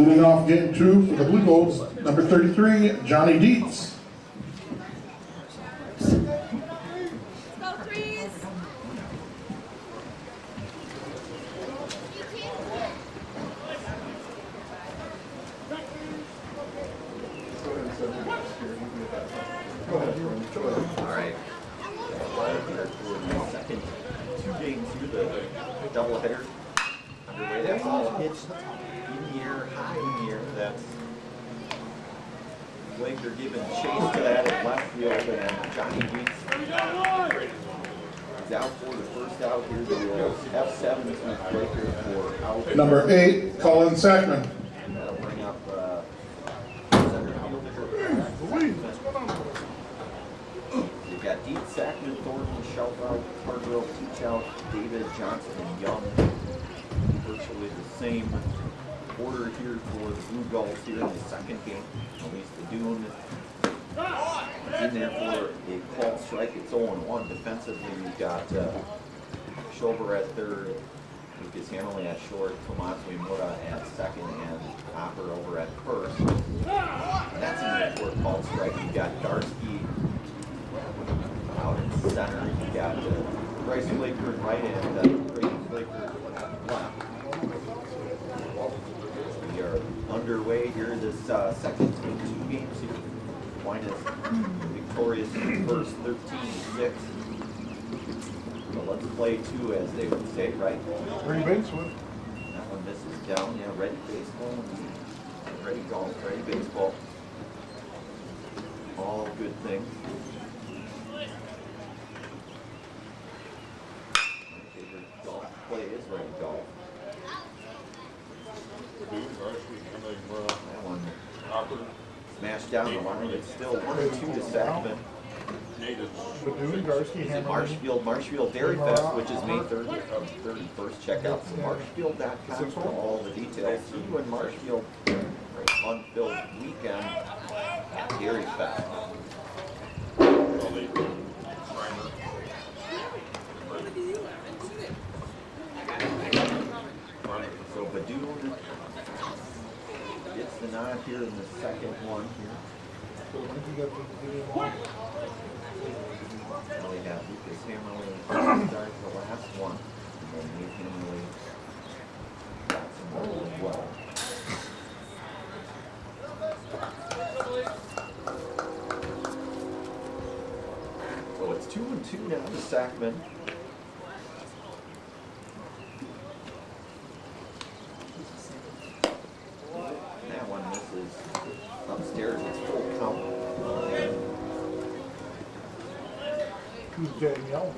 Leading off game 2 for the Blue Goals, number 33, Johnny Dietz. Alright. Second 2 games here, the doubleheader underway. That ball pitched in the air, high in the air. That's Blake, they're giving chase to that at left field, and Johnny Dietz is out for the first out. Here's the F7 to Breaker for out. Number 8, Colin Sackman. That'll bring up center fielder. You've got Dietz, Sackman, Thornton, Shelfout, Hargrove, Teachout, David, Johnson, and Young. Virtually the same order here for the Blue Gulls here in the second game. At least the Dune in there for a called strike. It's 0-1. Defensively, we've got Schober at third, Lucas Hanley at short, Tomas Mimura at second, and Hopper over at first. And that's in there for a called strike. You've got Darsky out in center. You've got Bryce Flaker at right and Brady Flaker at left. We are underway here this second 2 games here. Aquinas victorious first 13-6. So let's play 2, as they would say, right? Ready baseball. That one misses down. Yeah, ready baseball. Ready golf, ready baseball. All good things. My favorite golf play is ready golf. That one smashed down the line. It's still 1-2 to Sackman. Marshfield Dairy Fest, which is May 31st. Check out marshfield.com for all the details. See you in Marshfield for a fun-filled weekend at Dairy Fest. So Badoon gets the nod here in the second one here. Now we have Lucas Hammerly start the last one, and then Nate Hammerly got some more as well. So it's 2-2 now to Sackman. That one misses upstairs. It's full count. Who's getting yelled?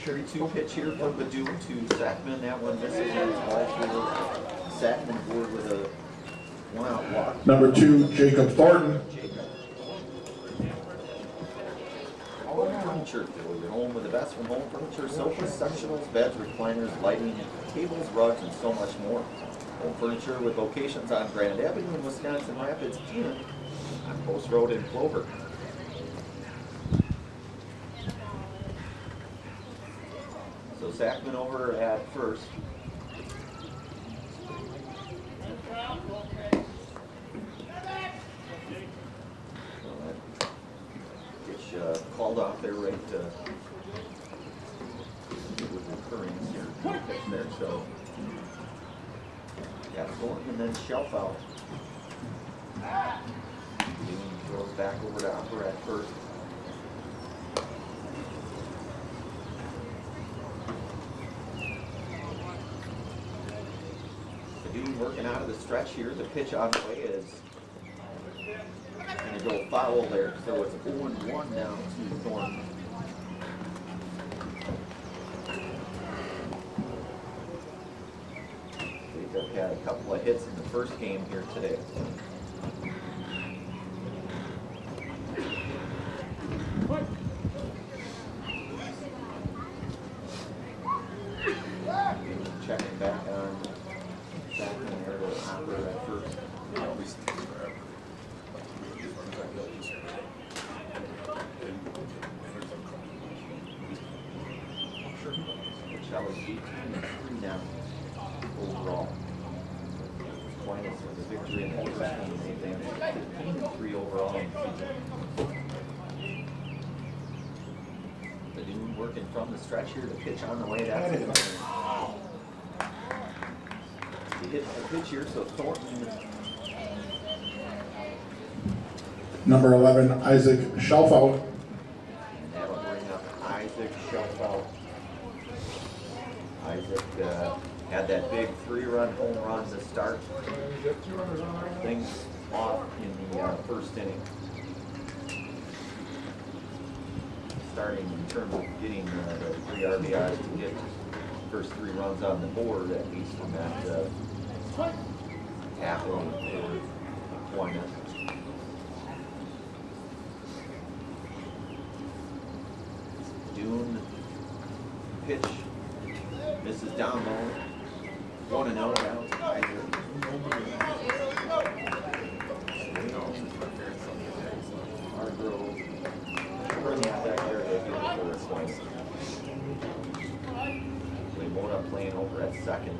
3-2 pitch here from Badoon to Sackman. That one misses. It's all for Sackman board with a 1-out walk. Number 2, Jacob Thornton. Home furniture. We're home with the best from home furniture, sofas, sectionals, beds, recliners, lighting, tables, rugs, and so much more. Home furniture with locations on Grand Avenue in Wisconsin Rapids and on Post Road in Clover. So Sackman over at first. So that gets called off there right with recurrings here. Pitch there, so yeah, Thornton and then Shelfout. Throws back over to Hopper at first. Badoon working out of the stretch here. The pitch on the way is going to go foul there, so it's 0-1 now to Thornton. They've had a couple of hits in the first game here today. Checking back on Sackman there to Hopper at first. Pacelli 18-3 now overall. Aquinas with a victory in the first game. They advanced 15-3 overall in the season. Badun working from the stretch here. The pitch on the way. That's it. He hit the pitch here, so Thornton. Number 11, Isaac Shelfout. And that'll bring up Isaac Shelfout. Isaac had that big 3-run home run to start things off in the first inning. Starting in terms of getting the 3 RBIs to get the first 3 runs on the board, at least from that half inning for Aquinas. Dune pitch misses down low. 1-0 down to Isaac. Hargrove currently out that area here for its point. Lemona playing over at second.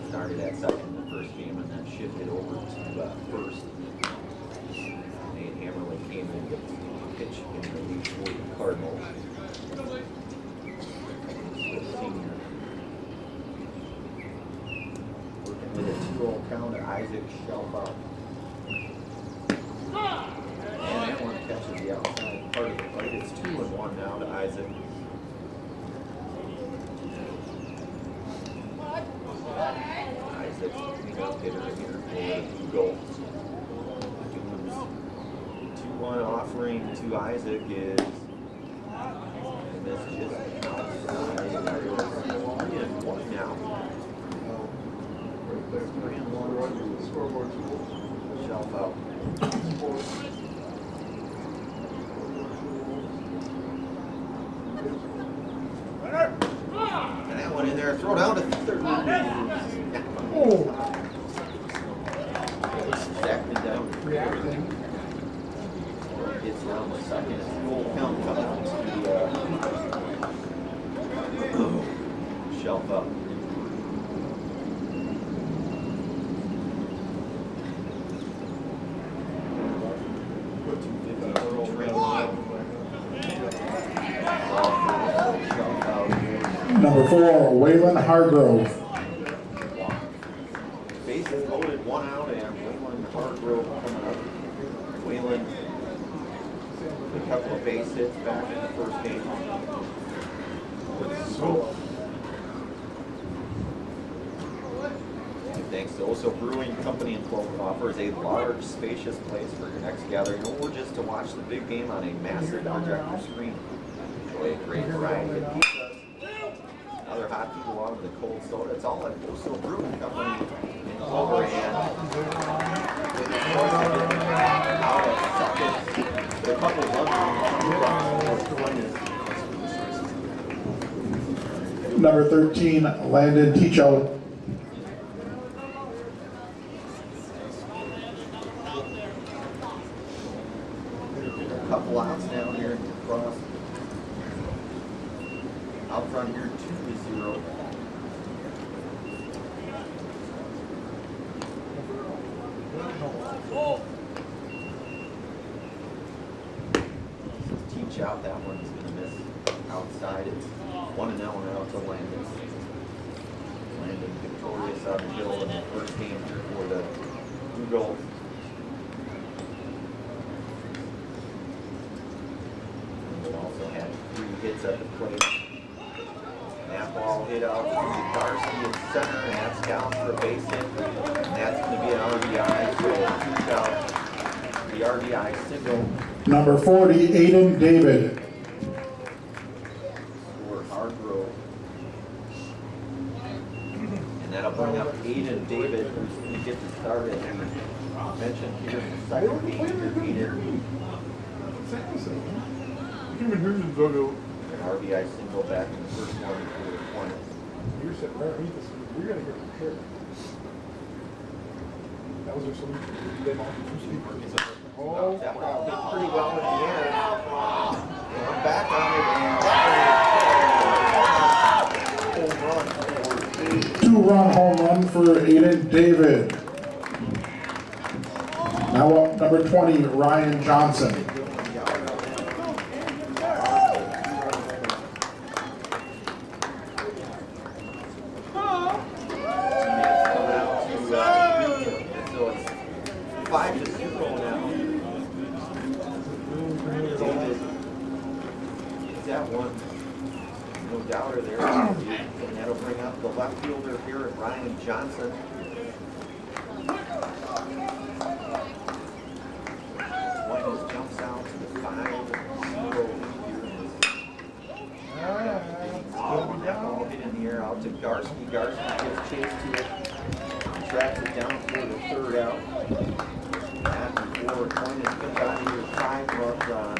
Started at second in the first game and then shifted over to first. Nate Hammerlin came in with a pitch in the lead for the Cardinals. The senior. Working with a 2-0 count at Isaac Shelfout. And that one catches the outside part of the plate. It's 2-1 now to Isaac. Isaac's cleanup hitter here for the Blue Goals. 2-1 offering to Isaac is, and this just outside. 3-1 now. 3-1. Scoreboard. Shelf out. And that one in there, throw down to third. Oh. Exactly down. Reacting. It's down to second. It's full count coming up to the shelf up. Number 4, Waylon Hargrove. Bases loaded, 1 out, and Waylon Hargrove coming up. Waylon, a couple of base hits back in the first game. Thanks to Oso Brewing Company in Clover offers a large, spacious place for your next gathering or just to watch the big game on a massive projector screen. Enjoy a great variety of pizzas, other hot tea along with a cold soda. It's all at Oso Brewing Company in Clover, and with the choice of getting out at second with a couple of runs. Number 13, Landon Ticho. Couple outs down here across. Out front here, 2-0. Teach out, that one's gonna miss outside. It's 1-0 now to Landon. Landon victorious on the hill in the first game here for the Blue Gold. Also had 3 hits at the plate. That ball hit out to Varsity in center, and that's down for a base hit. And that's going to be an RBI, so 2 out. The RBI single. Number 40, Aiden David. For Hargrove. And that'll bring up Aiden David, who's going to get the start as we mentioned here in the second game here. Aiden. An RBI single back in the first one for the Aquinas. You're sitting there, you're going to get prepared. That was their solution. They want two speakers. Oh, That one hit pretty well in the air. And I'm back on it, and home run for Aiden Aiden David. Now up, number 20, Ryan Johnson. So it's 5-0 now. David gets that one. No doubter there. And that'll bring up the left fielder here at Ryan Johnson. Aquinas jumps out to the 5-0 lead here. That ball hit in the air out to Garski. Garski gives chase to it. Tracks it down for the third out. And before Aquinas comes out of here, 5 runs on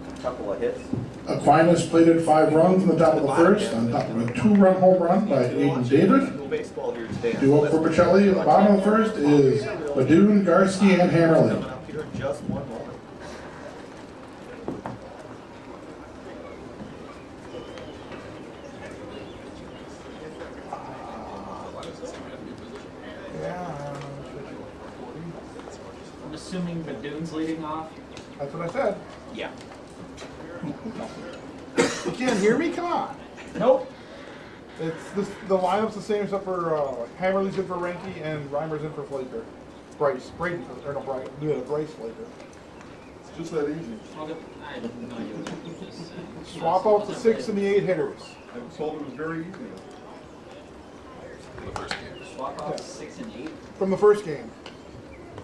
a couple of hits. Aquinas plated 5 runs in the top of the first, on top of a 2-run home run by Aiden David. Baseball here today. Due up for Pacelli at the bottom of the first is Badun, Garski, and Hammerly. Coming up here in just one moment. I'm assuming Badun's leading off. That's what I said. Yeah. You can't hear me? Come on. Nope. It's this, the lineup's the same except for Hammerly's in for Renke and Reimer's in for Flaker. Bryce. Brayden, or no, Bryce. Yeah, Bryce Flaker. It's just that easy. Okay. I have no idea what you just said. Swap out the 6 and the 8 hitters. I was told it was very easy. Swap off 6 and 8. From the first game.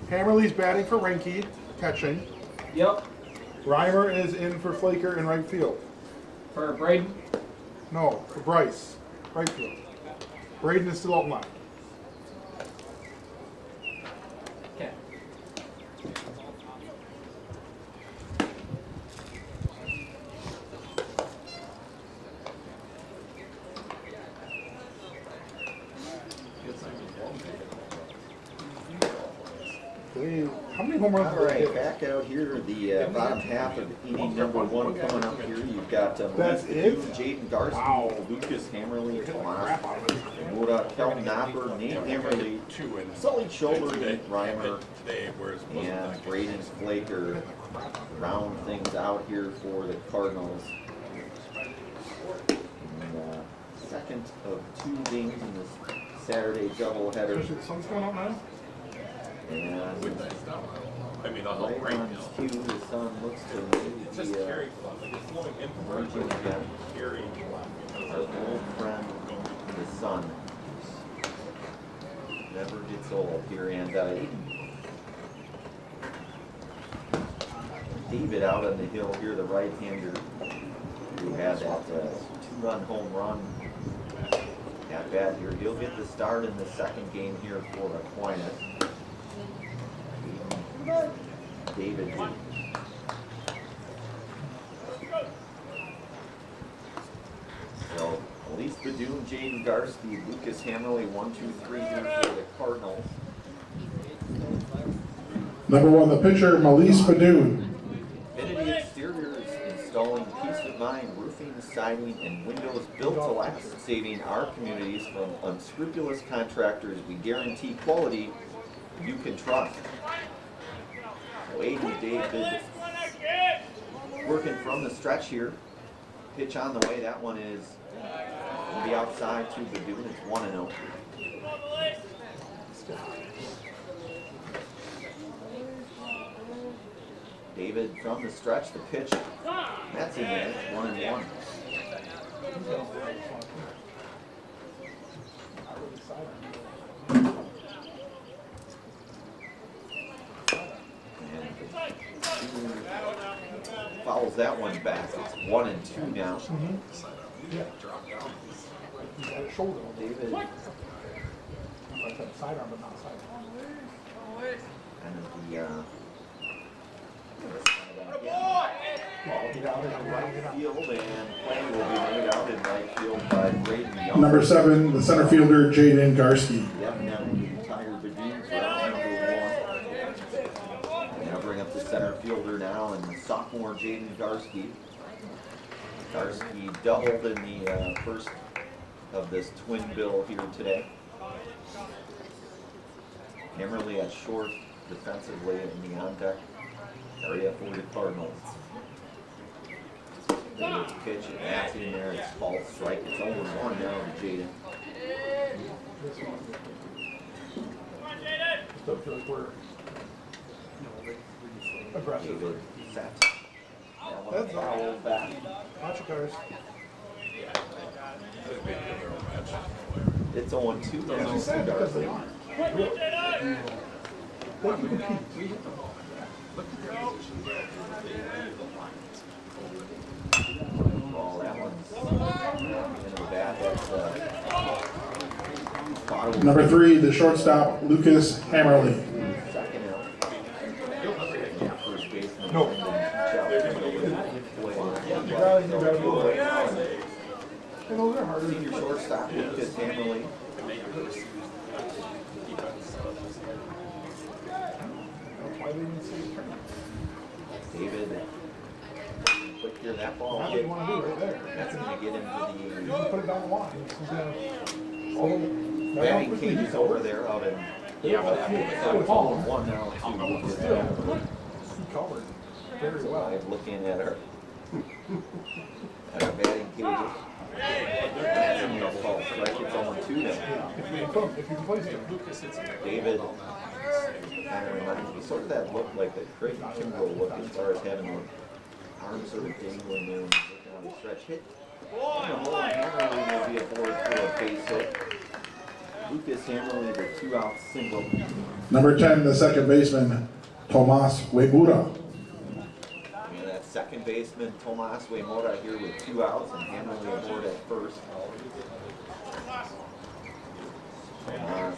Hammerly's batting for Renke, catching. Yep. Reimer is in for Flaker in right field. For Braden. No, for Bryce. Right field. Brayden is still up left. Okay. How many home runs All did they right, hit? back out here, the bottom half of inning number 1 coming up here. You've got That's it? Jaden Garski, Wow. Lucas Hammerly, Tomas, Crap out of it. Muda, Kelton Knopper, Nate Hammerly, Sully Shoulder, Nate Reimer, and Braden Flaker round things out here for the Cardinals. And, second of 2 games in this Saturday doubleheader. The sun's going out now? And I mean, I'll right help break on cue, the sun looks to maybe be emerging again. Our old friend, the sun, never gets old here. And David out on the hill here, the right-hander, who had that 2-run home run at bat here. He'll get the start in the second game here for Aquinas. David. So, Elise Badun, Jaden Garski, Lucas Hammerly, 1, 2, 3 here for the Cardinals. Number 1, the pitcher, Melise Badun. Infinity Exteriors installing peace of mind roofing, siding, and windows built to last, saving our communities from unscrupulous contractors. We guarantee quality you can trust. Aiden David working from the stretch here. Pitch on the way. That one is will be outside to Badun. It's 1-0. David from the stretch. The pitch. That's in there. 1-1. Fouls that one back. It's 1-2 now. Yeah. He's got a shoulder. David I said sidearm, but not sidearm. and the Well, get out of right here. field, and play will be made out in right field by Braden Young. Number 7, the center fielder, Jaden Garski. Yep, now the entire Badun for round number 1. Now bring up the center fielder now, and the sophomore Jaden Garski. Garski doubled in the first of this twin bill here today. Hammerly at short, defensively in the on-deck area for the Cardinals. They pitch it, that's in there, it's false strike, it's 0-1 now to Jaden. Still feel like we're aggressive. David set. That one That's foul back. Watch your cars. It's 0-2 now. She said because they are. Really. They can compete. Ball, that one's in the bat. That's Number 3, the shortstop, Lucas Hammerly. second out. First baseman. No. And those are harder. Senior shortstop, Lucas Hammerly. That's why they didn't see it turn. David. Quick here, that ball That's what hit. you want to do right there. That's going to get You into want to put it down the line. He's gonna, although, the batting cages over there out in. Yeah, but It's 0-1 now to Lucas Hammerly. he covered very So well. I'm looking at our batting cages. That's in the false strike. It's 0-2 now. If you can place it. David kind of reminds me, sort of that look like the Craig Kimbrough look as far as having the arms sort of dangling there and looking on the stretch hit. Hammerly will be aboard for a base hit. Lucas Hammerly, the 2-out single. Number 10, the second baseman, Tomas Uemura. And that second baseman, Tomas Uemura, here with 2 outs, and Hammerly aboard at first. Tomas.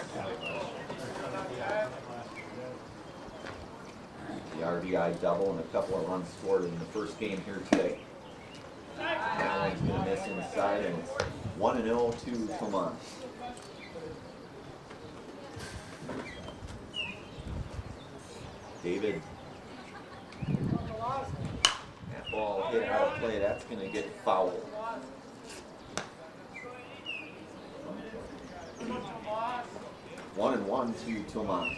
The RBI double and a couple of runs scored in the first game here today. That one's going to miss inside, and it's 1-0 to Tomas. David. That ball hit out of play. That's going to get fouled. One and one to Tomas.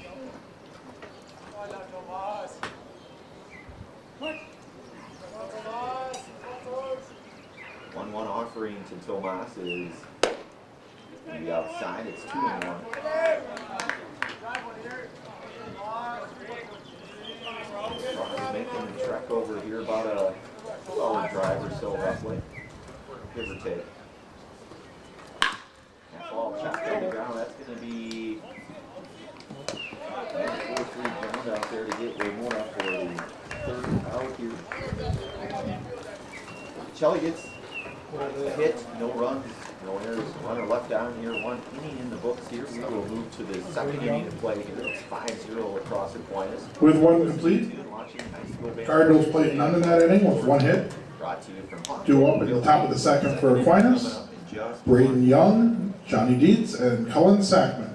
One offering to Tomas is going to be outside. It's 2-1. Tomas making the trek over here about a 2-hour drive or so roughly, give or take. That ball chopped to the ground. That's going to be 4-3 ground out there to get Uemura for the third out here. Pacelli gets a hit, no runs, no errors, runner left down here, 1 inning in the books here. We will move to the second inning of play here. It's 5-0 across Aquinas. With 1 complete, Watching high school baseball. Cardinals played none in that inning with 1 hit. Brought to you from Due up at the top of the second for Aquinas, Braden Young, Johnny Dietz, and Cullen Sackman.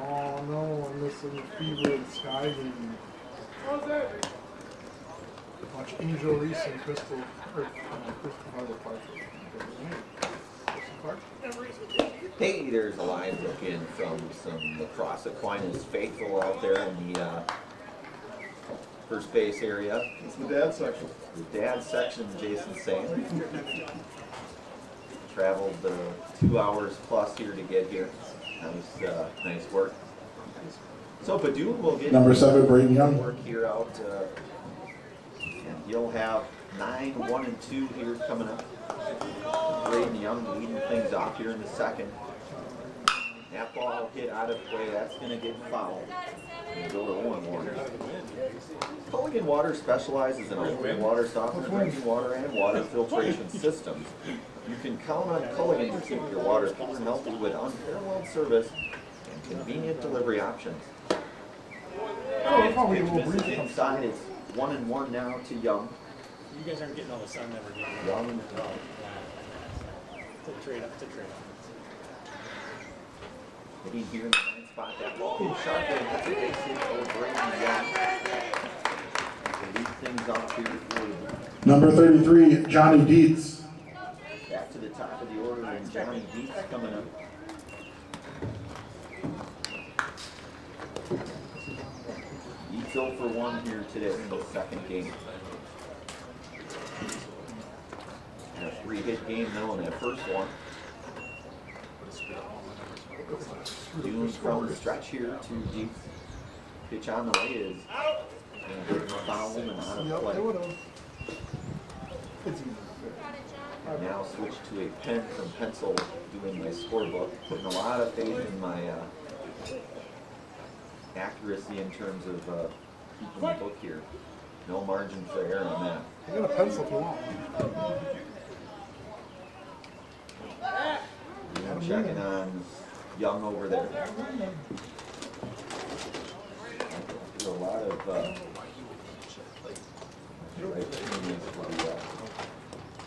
Oh no, I'm missing Fever and Sky game. Watch Angel Reese and Crystal Harbor Park. Hey, there's a live look in from some lacrosse Aquinas faithful out there in the first base area. It's the dad section. The dad section, Jason saying. Traveled 2 hours plus here to get here. Nice work. So Badoo will get Number 7, Braden Young. work here out, and he'll have 9, 1, and 2 here coming up. Braden Young leading things off here in the second. That ball hit out of play. That's going to get fouled. Go to 0-1. Culligan Water specializes in open water, softener, drinking water, and water filtration systems. You can count on Culligan to keep your water pure and healthy with unparalleled service and convenient delivery options. Inside, it's 1-1 now to Young. You guys aren't getting all the sun that we're getting. Young It's a trade-off. Hitting here in the ninth spot, that ball is sharp, and that's a big hit for Brady Young. To lead things off here for Number 33, Johnny Dietz. back to the top of the order, and Johnny Dietz coming up. Dietz 0 for 1 here today in the second game. And a 3-hit game though in that first one. Doing from the stretch here to Dietz. Pitch on the way is foul and out of Yep, play. they would've. It's easy. Now switch to a pen from pencil, doing my scorebook, putting a lot of faith in my accuracy in terms of keeping the book here. No margin for error on that. You got a pencil if you want. I'm checking on Young over there. There's a lot of right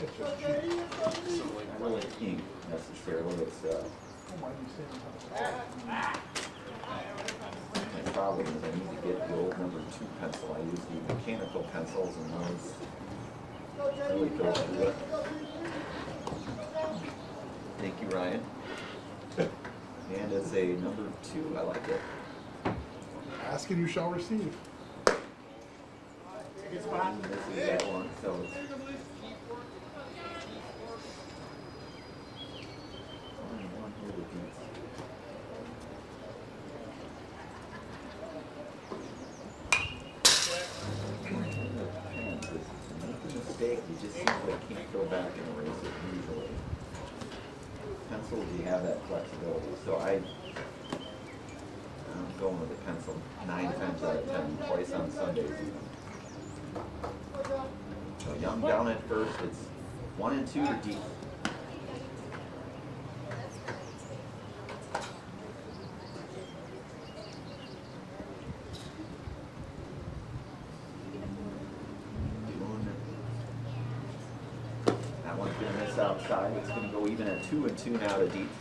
It's just cheap. not really ink necessarily. It's my problem is I need to get the old number 2 pencil. I use the mechanical pencils and those really go through it. Thank you, Ryan. And it's a number 2. I like it. Ask and you shall receive. This is that one, so it's only one here with these. To make a mistake, you just simply can't go back and erase it usually. Pencils, you have that flexibility, so I'm going with the pencil 9 times out of 10, twice on Sundays even. So Young down at first, it's 1 and 2 to Dietz. That one's going to miss outside. It's going to go even at 2 and 2 now to Dietz.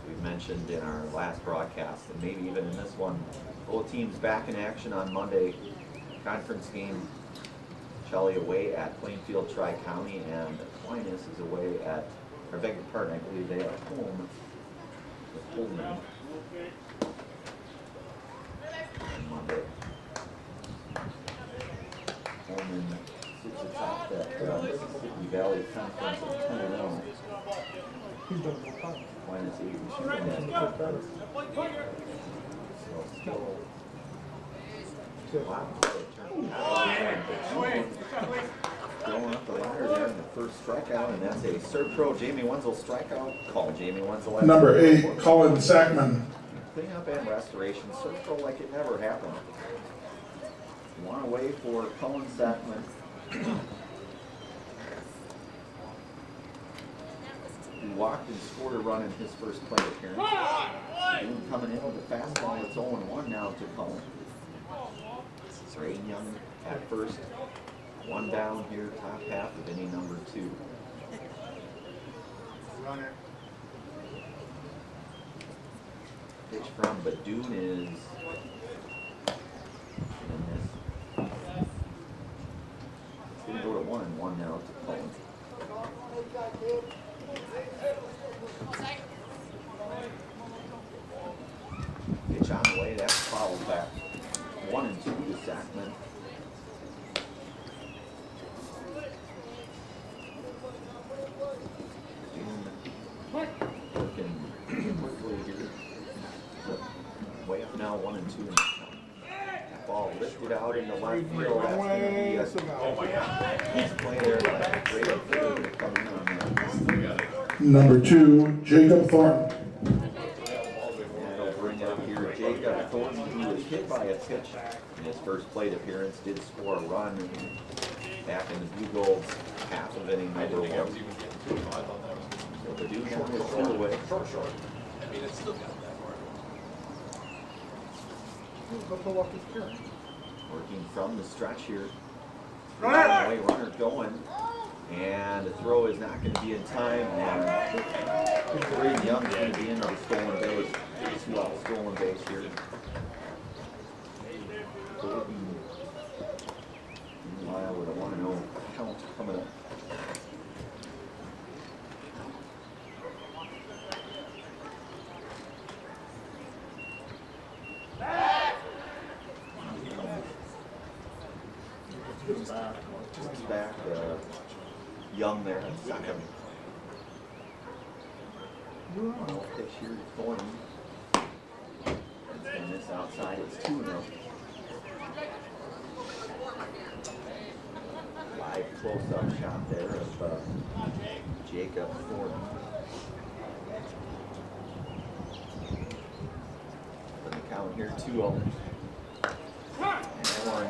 We mentioned in our last broadcast, and maybe even in this one, both teams back in action on Monday. Conference game, Shelley away at Plainfield Tri-County, and Aquinas is away at, or beg your pardon, I believe they are home with Pullman on Monday. Pullman sits atop that Mississippi Valley Conference of 10-0. He's done it all the time. Aquinas 8 and shooting that conference. So still wow. Going up the ladder there in the first strikeout, and that's a Serve Pro Jamie Wenzel strikeout. Call Jamie Wenzel. Number 8, Colin Sackman. Cleanup and restoration. Serve Pro like it never happened. One away for Colin Sackman. He walked and scored a run in his first plate appearance. Boone coming in with a fastball. It's 0-1 now to Colin. Braden Young at first. 1 down here, top half of inning number 2. Runner. Pitch from Badoon is in this. It's going to go to 1-1 now to Colin. Pitch on the way, that's fouled back. 1-2 to Sackman. Working quickly here. Way up now, 1-2 in the count. That ball lifted out into left field. That's going to be a play there. Like a great fielder to come in on that. Number 2, Jacob Thornton. That'll bring up here Jacob Thornton, who was hit by a pitch in his first plate appearance, did score a run back in the Blue Gold's half of inning number 1. So the Duke is still away. Short. I mean, it's still got that far. Working from the stretch here. Runner going. And the throw is not going to be in time, and Braden Young is going to be into the stolen base. 2 out stolen base here. Meanwhile, with a 1-0 count coming up. Just back, Young there at second. Pitch here to Thornton. And this outside is 2-0. Live close-up shot there of Jacob Thornton. And the count here 2-0. And one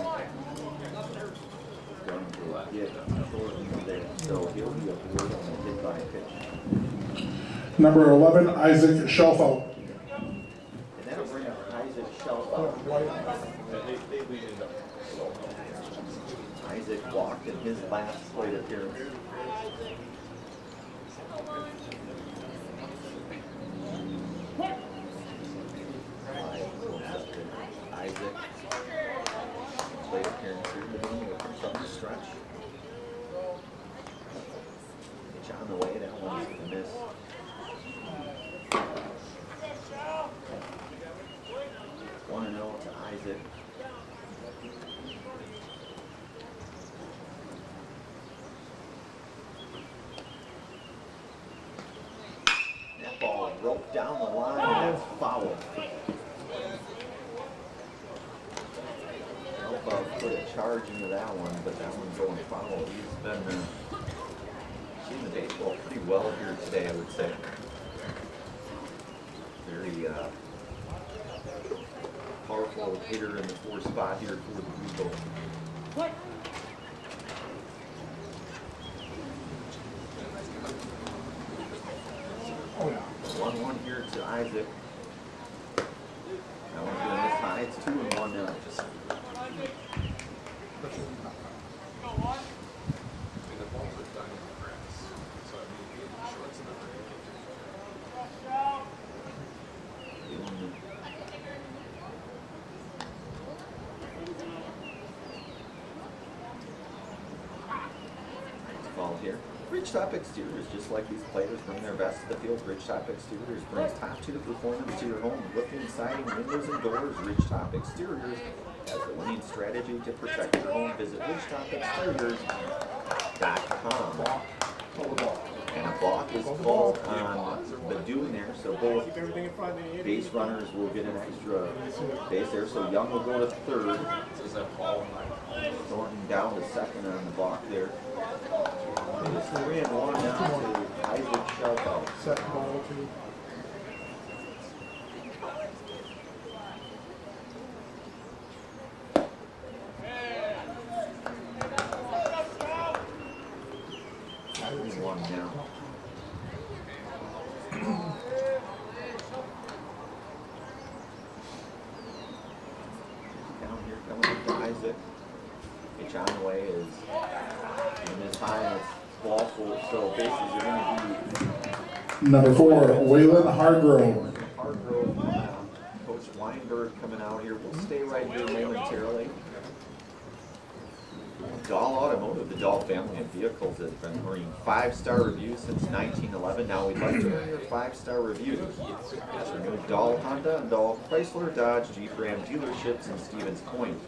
going to get Thornton there, so he'll be aboard on the hit by pitch. Number 11, Isaac Shelfout. And that'll bring up Isaac Shelfout. Isaac walked in his last plate appearance. Isaac plate appearance here, but then we'll come from the stretch. Pitch on the way, that one's going to miss. 1-0 to Isaac. That ball roped down the line, and that's foul. Elba put a charge into that one, but that one's going foul. He's been seen the baseball pretty well here today, I would say. Very powerful hitter in the 4 spot here for the Blue Gold. Oh, yeah. 1-1 here to Isaac. That one's gonna miss high. It's 2-1 now. Ball here. Ridgetop Exteriors, just like these players bring their best to the field. Ridgetop Exteriors brings top-tier performance to your home. Roofing, siding, windows, and doors. Ridgetop Exteriors has the winning strategy to protect your home. Visit ridgetopexteriors.com. And a balk is called on the dune there, so both base runners will get an extra base there. So Young will go to third. Thornton down to second on the balk there. It's 3-1 now to Isaac Shelfout. Second ball, too. One now. Down here coming up to Isaac. Pitch on the way is in his high and it's ball full, so bases are going to be Number 4, Waylon Hargrove. Hargrove. Coach Weinberg coming out here. We'll stay right here momentarily. Dahl Automotive, the Dahl family of vehicles, has been earning 5-star reviews since 1911. Now we'd like to earn your 5-star review. That's our new Dahl Honda and Dahl Chrysler Dodge Jeep Ram dealerships in Stevens Point.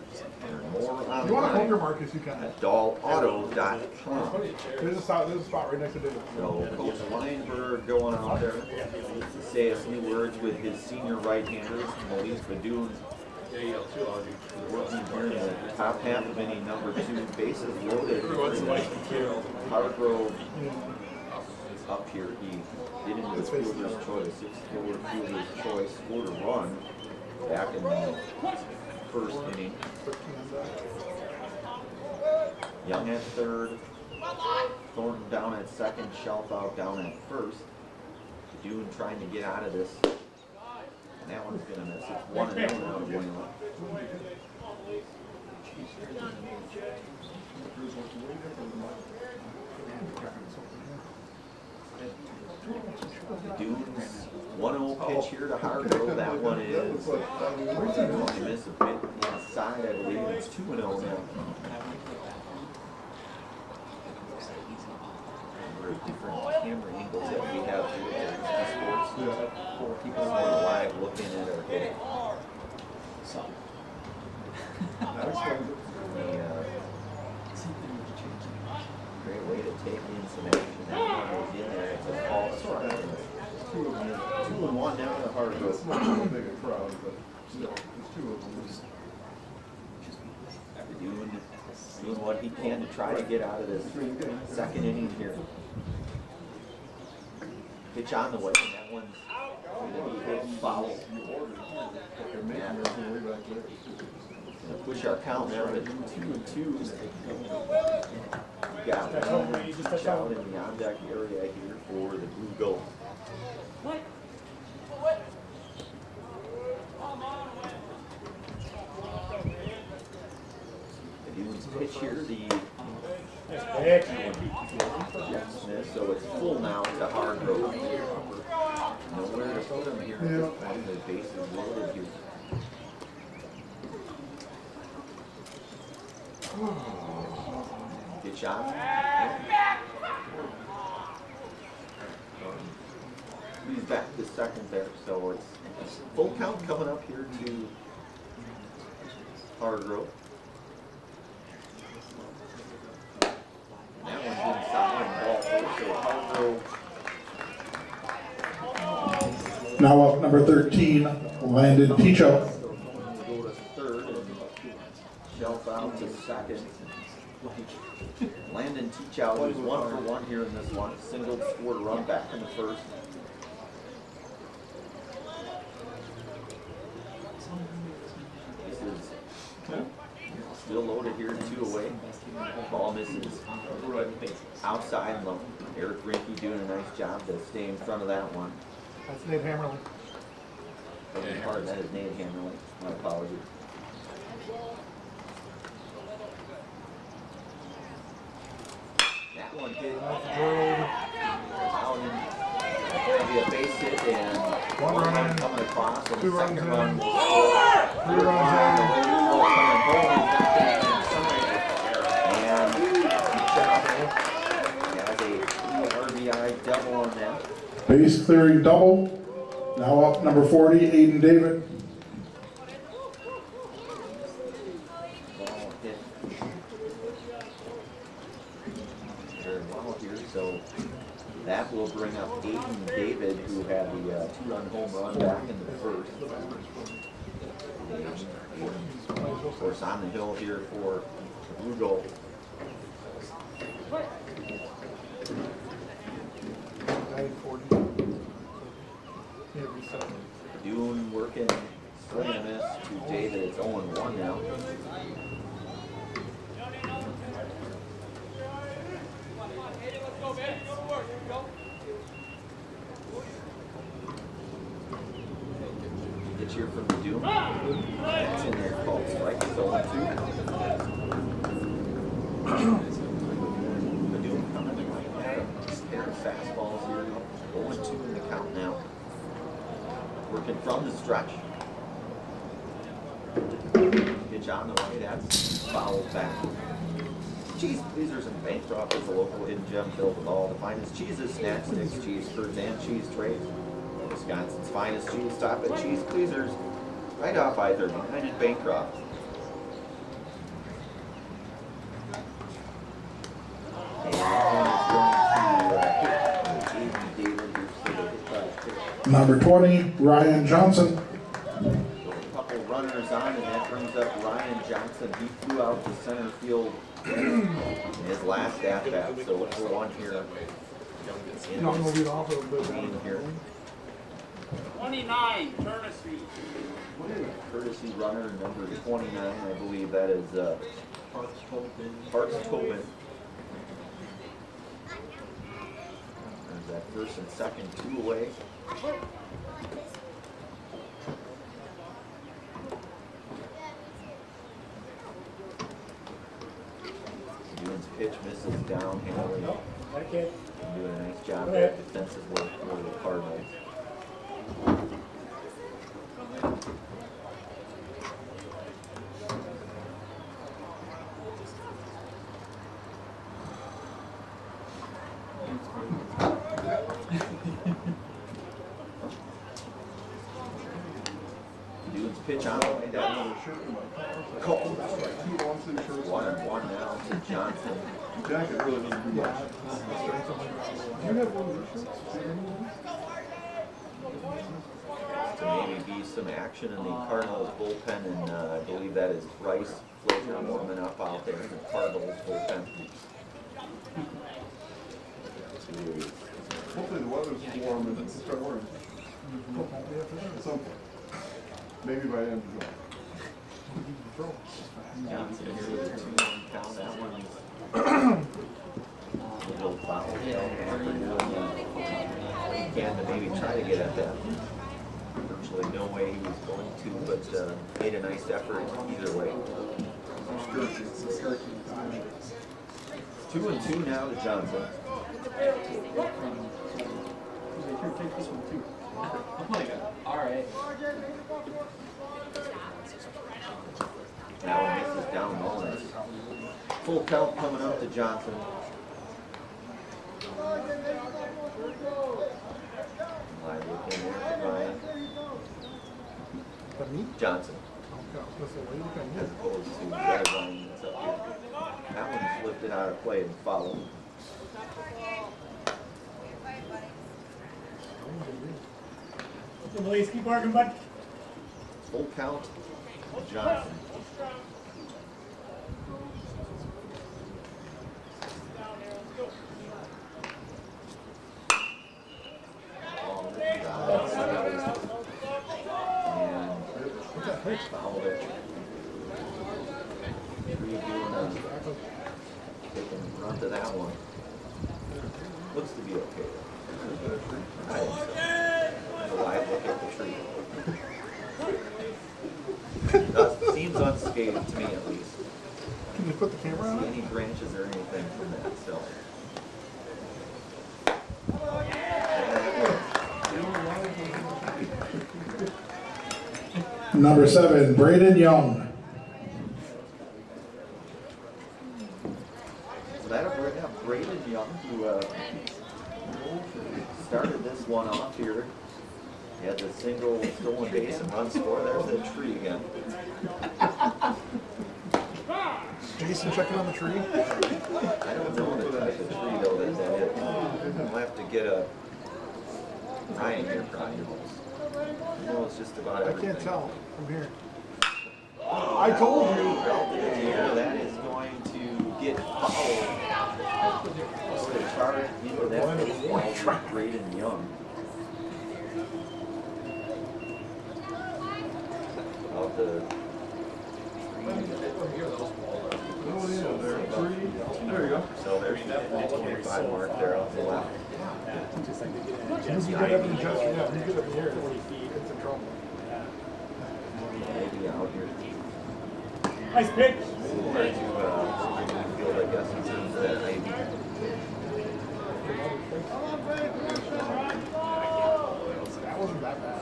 Learn more You want to hold online your Marcus, you can. at dahlauto.com. There's a spot right next to David. So Coach Weinberg going out there to say a few words with his senior right-handers, Maurice Badoon. Working here in the top half of any number 2, bases loaded. Hargrove up here. He did into his fielder's choice. It's fielder's choice. Scored a run back in the first inning. Young at third. Thornton down at second. Shelfout down at first. Dune trying to get out of this. And that one's going to miss. It's 1-0 now to Wayland. Dunes 1-0 pitch here to Hargrove. That one is he missed a bit inside, I believe. It's 2-0 now. Number of different camera angles that we have here at sports. People going live looking at our game. Great way to take in some action. That one is in there. It's a false start. 2-1 now to Hargrove. It's not a big a crowd, but still, there's two of them. Doing what he can to try to get out of this second inning here. Pitch on the way, and that one's going to be hit foul. Gonna push our count now to 2-2. We got one pitch out in the on-deck area here for the Blue Gold. The Dunes pitch here, so it's full now to Hargrove. Nowhere to put him here at this point. The base is loaded here. Good shot. He's back to second there, so it's full count coming up here to Hargrove. That one's inside and ball first, so Hargrove. Now up number 13, Landon Ticho. Go to third and shelf out to second. Landon Teachout was 1 for 1 here in this one. Singled, scored a run back in the first. This is still loaded here, 2 away. Ball misses outside low. Eric Rinke doing a nice job to stay in front of that one. That's Nate Hammerly. Part of that is Nate Hammerly. My apologies. That one hit out and that'll be a base hit and one run coming across and the second run. 3 runs And has a RBI double on that. Base clearing double. Now up number 40, Aiden David. Ball hit very well here, so that will bring up Aiden David, who had the 2-run home run back in the first. Of course, on the hill here for the Blue Gold. Dune working, swing and a miss to David. It's 0-1 now. Pitch here from the Dune. It's in there, called strike. It's 0-2. The Dune coming in like that. Pair of fastballs here. 0-2 in the count now. Working from the stretch. Pitch on the way, that's fouled back. Cheese Pleasers and Bancroft is a local hidden gem filled with all the finest cheeses, snacks, sticks, cheese curds, and cheese trays. Wisconsin's finest cheese stop at Cheese Pleasers, right off I-39 in Bancroft. And Number 20, Ryan Johnson. So a couple runners on, and that brings up Ryan Johnson. He flew out to center field in his last at-bat, so look for one here. In green here. 29, Courtesy. Courtesy runner number 29, I believe that is Parks Tobin. There's that first and second, 2 away. Dune's pitch misses down, handling Okay. Doing a nice job there defensive work for the Cardinals. Dude's pitch on the way down. Couple. One now to Johnson. Jacket really doesn't do much. You have one of these shirts? To maybe be some action in the Cardinals bullpen, and I believe that is Rice Floater warming up out there in the Cardinals bullpen. Hopefully the weather's warm and it's start warm. At some point. Maybe by the end of July. Johnson here with a 2-1 count. That one's a little foul. He can to maybe try to get at that. Virtually no way he was going to, but made a nice effort either way. 2-2 now to Johnson. Take this one too. Oh my god. Alright. That one misses down low. Full count coming up to Johnson. Live look in there for Brian. Johnson. As opposed to Brad Ryan that's up here. That one's lifted out of play and fouled. Please keep working, bud. Full count, Johnson. And fouled it. Taking run to that one. Looks to be okay. I think so. A live look at the tree. Seems unscathed to me at least. Can you put the camera on? See any branches or anything from that still. Number 7, Braden Young. So that'll bring up Braden Young, who started this one off here. He had the single stolen base and run score. There's that tree again. Jason checking on the tree. I don't know the type of tree though that is. We'll have to get a Ryan here probably knows. He knows just about I everything. can't tell from here. I told you. Here, that is going to get fouled. So the charge into that baseball with Braden Young. Of the Oh yeah, there. Three. There you go. so there's the 25 mark there off the left. Once you get up in the chest, yeah, you get up in the air, 40 feet, it's in trouble. Maybe out here. Nice pitch. Similar to field, I guess, in terms of that maybe. That wasn't that bad.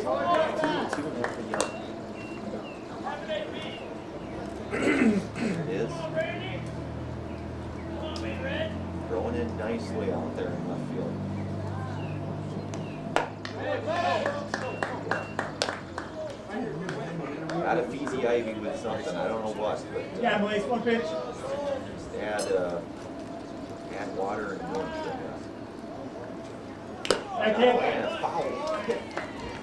Two and for Young. It is. Throwing in nicely out there in left field. Got a Feezy Ivy with something, I don't know what, but Yeah, Blaze, one pitch. just add water and warmth to Back this. in. And it's foul.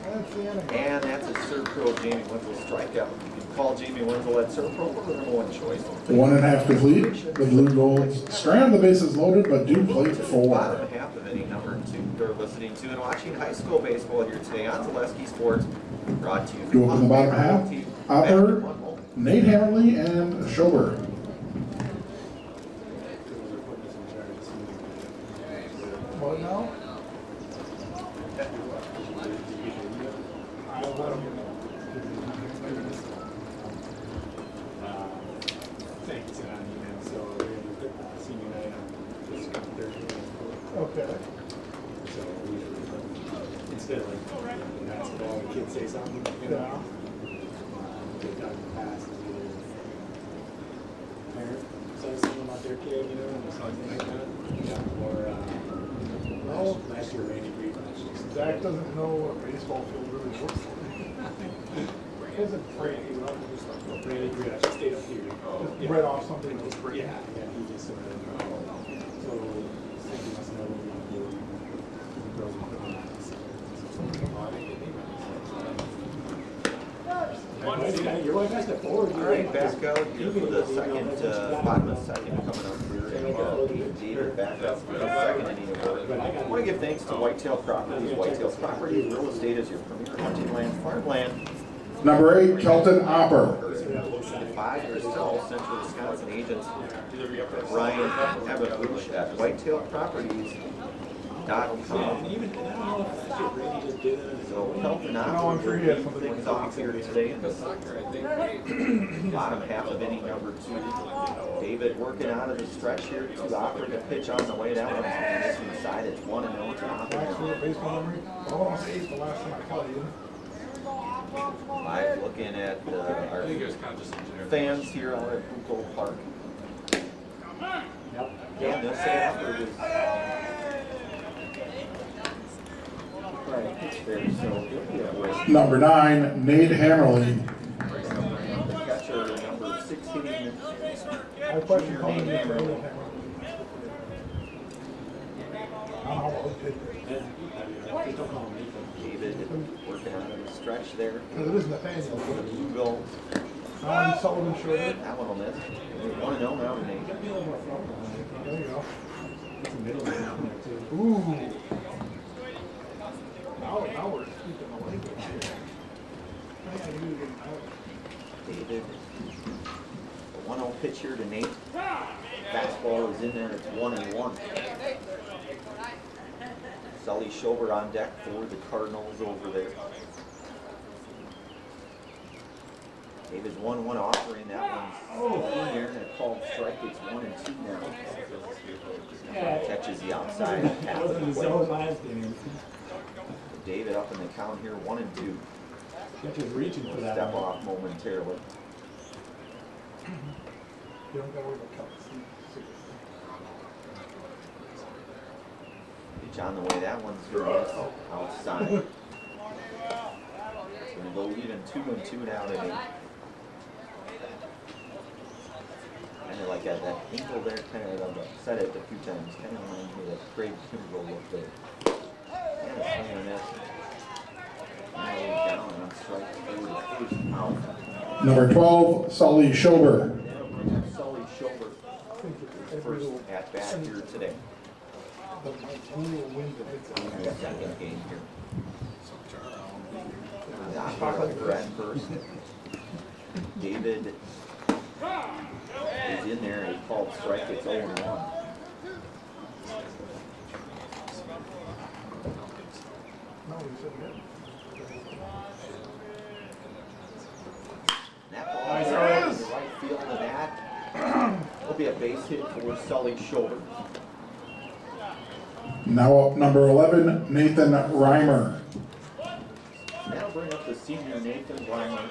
That's the enemy. And that's a Serpro Jamie Wenzel strikeout. You can call Jamie Wenzel at Serpro for the number one choice. 1.5 complete. The Blue Golds strand the bases loaded, but do play for Bottom 4. half of inning number 2. They're listening to and watching high school baseball here today on Zaleski Sports. Brought to you Do open the bottom half. Upper, Nate Hammerly, and Schober. What now? Thanks, and I mean, so Okay. So instead of like basketball, the kids say something, you know, Yeah. they've done in the past, is either parent says something about their kid, you know, or something like that. Yeah. Or last year Randy Reed actually. Zach doesn't know what a baseball field really looks like. Isn't Frank, you know, just like Randy Reed actually stayed up here. just read off something that was pretty. Yeah, yeah, he just sort of, so he must know what the girls are putting on. Your wife has to forward. All right, back out here for the second, bottom of the second coming up here. And David back up for the second inning of work. I want to give thanks to Whitetail Properties. Whitetail Properties Real Estate is your premier hunting land, farmland. Number 8, Kelton Opper. 5 years still, Central Wisconsin agents Ryan Evabuch at whitetailproperties.com. So Kelton No, I'm Opper sure will he has lead something things like off here today in the bottom half of inning number 2. David working out of the stretch here to Opper to pitch on the way. That one's missing the side. It's 1-0 to Opper. Zach's favorite baseball memory? I want to say it's the last time I caught you. Live looking at our I think it was kind of just a generic. fans here out at Bucco Park. Yep. Yeah, they'll say after it was right pitch there, so he'll be away. Number 9, Nate Hammerling. The catcher, number 16. I question calling him the hammer. I don't know what it is. Just don't call him Nathan. David working out of the stretch there. Because it is Nathaniel. For the Blue Gulls. Sullivan shorter. That one will miss. 1-0 now to Nate. There you go. It's a middle man down there too. Ooh. Now we're speaking the language here. David. The 1-0 pitch here to Nate. Fastball is in there. It's 1-1. Sully Schober on deck for the Cardinals over there. David's 1-1 offering. That one's in there and a called strike. It's 1-2 now. Catches the outside half of the plate. David up in the count here, 1-2. Catcher's reaching for that Step one. off momentarily. You don't gotta worry about cups. Pitch on the way. That one's going to miss outside. It's going to go even 2-2 now to Nate. Kind of like that angle there, kind of, I've said it a few times, kind of reminds me of that Craig Kimbrell look there. Kind of swing and miss. Now he's down and on strike 4 out. Number 12, Sully Schober. Sully Schober, first at bat here today. The little wind that hits In it. the second game here. The operator at first. David is in there, he called strike, it's 0-1. No, he said hit. That ball is in the right field of that. Will be a base hit for Sully Schober. Now up number 11, Nathan Reimer. That'll bring up the senior Nathan Reimer.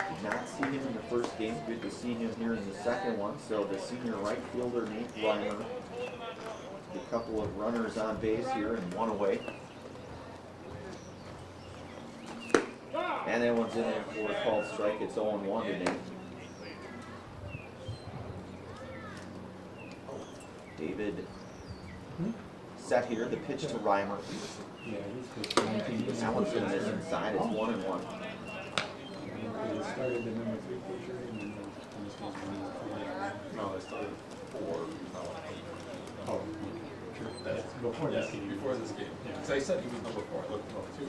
Did not see him in the first game. Good to see him here in the second one. So the senior right fielder Nate Reimer. A couple of runners on base here and one away. And that one's in there for a called strike. It's 0-1 to Nate. David set here. The pitch to Reimer. Yeah, he's pitched 19. That one's going to miss inside. It's 1-1. He started the number 3 pitcher and then this one's number 4. No, they started 4. Oh, sure. That's before this game. Before this game. Yeah. Because I said he was number 4. I looked number 2.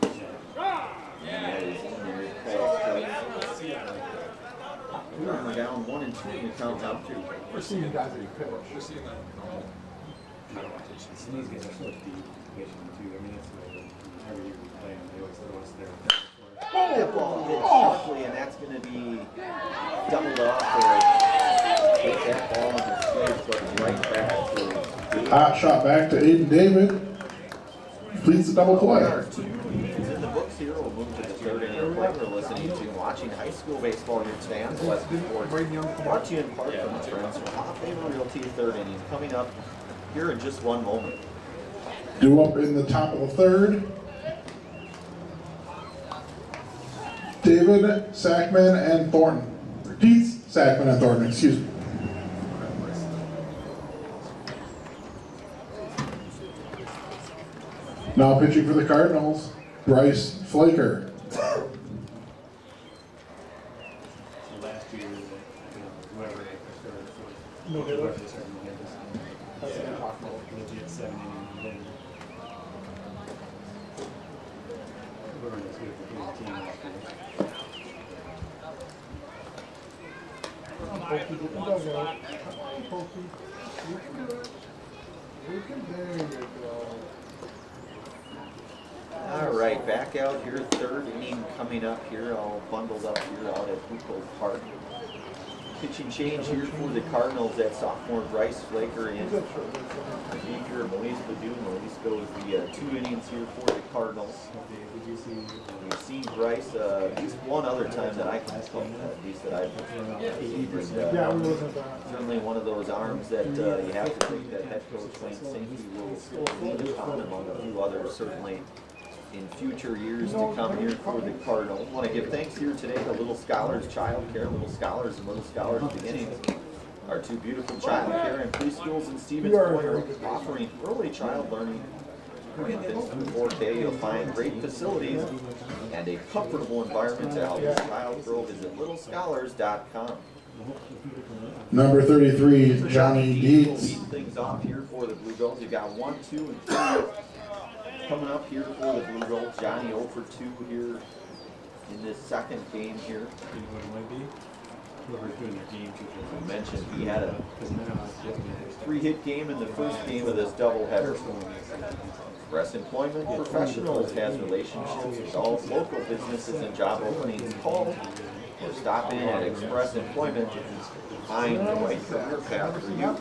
And that is in there. Called strike. Reimer down 1-2 in the count now. We're seeing guys that he pitch. We're seeing that. Kind of rotations. And these guys are so deep, pitching too. I mean, it's like every year we play them, they always throw us there. That ball hit sharply, and that's going to be doubled off there. Take that ball in the sleeve, but right back to Hot shot back to Aiden David. Completes the double play. There are 2 innings in the books here. We'll move to the third inning of play. We're listening to watching high school baseball here today on Gillespie Sports. Brought to you in part from its friends from Pop Favor Realty. Third inning coming up here in just one moment. Due up in the top of the third. David, Sackman, and Thornton. Dietz, Sackman, and Thornton, excuse me. Now pitching for the Cardinals, Bryce Flaker. So last year, whoever they preferred for. No hitter? Whoever they started, no hitters. That's what I'm talking about. Legit 7 innings, and then. Whoever was good for his team last year. Pokey, get the dugout. Pokey. You can do it. You can, there you go. All right, back out here, third inning coming up here, all bundled up here out at Bucco Park. Pitching change here for the Cardinals at sophomore Bryce Flaker in reliever Moise Badoon. Moise goes the 2 innings here for the Cardinals. Did you see? We've seen Bryce at least one other time that I can recall, at least that I've seen. Yeah, we wasn't at that. Certainly one of those arms that you have to think that head coach Wayne Sankey will lean upon among a few others, certainly in future years to come here for the Cardinals. Want to give thanks here today to Little Scholars Child Care, Little Scholars and Little Scholars Beginnings. Our 2 beautiful child care and preschools in Stevens Point are offering early child learning. If it's 4K, you'll find great facilities and a comfortable environment to help your child grow. Visit littlescholars.com. Number 33, Johnny Dietz. Lead things off here for the Blue Gold. You got 1, 2, and 3 coming up here for the Blue Gold. Johnny 0 for 2 here in this second game here. You know what it might be? Whoever's doing their game too. We mentioned he had a Because now it's just. 3-hit game in the first game of this doubleheader. Express Employment Professionals has relationships with all local businesses and job openings. Call or stop in at Express Employment to find the right career path for you.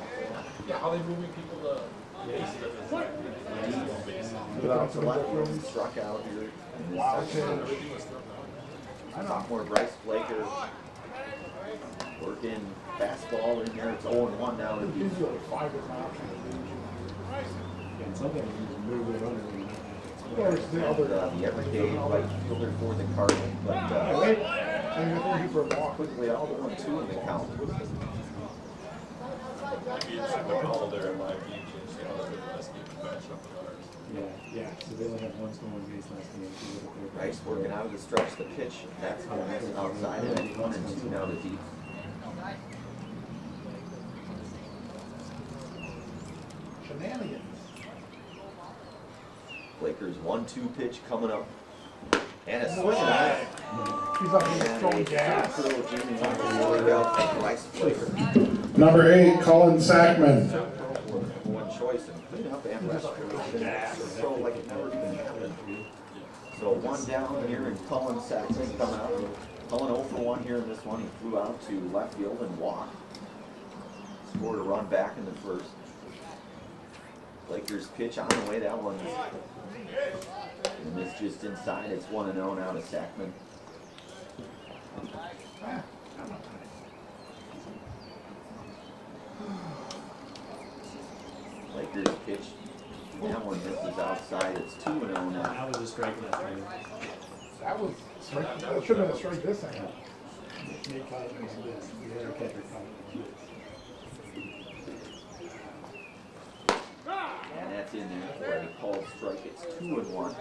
Yeah, how they moving people to. Without the left one struck out here in this section. Sophomore Bryce Flaker working fastball in here. It's 0-1 now to be. Usually 5 is an option. And sometimes you just move it under. There's the other. The everyday right fielder for the Cardinals, but And I think for a walk. quickly out 1-2 in the count. Maybe it's the call there in my game change. You know, the last game to match up with ours. Yeah, so they only had 1 stolen base last game. So they were- Rice working out of the stretch, the pitch, that's going outside, and it's 1-2 now to deep. Shenanigans. Lakers 1-2 pitch coming up. And a swing and a miss. He's like he's throwing gas. Number 8, Colin Sackman. One choice and clean up and restoration. So like it never even happened. So 1 down here and Cullen Saxon coming out. Cullen 0 for 1 here in this one. He flew out to left field and walked. Scored a run back in the first. Lakers pitch on the way. That one and this just inside. It's 1-0 now to Sackman. Lakers pitch. That one misses outside. It's 2-0 now. That was a strike last game. That was strike. That should have been a strike this time. Nate Cotton was this. The other catcher caught it. And that's in there for a called strike. It's 2-1.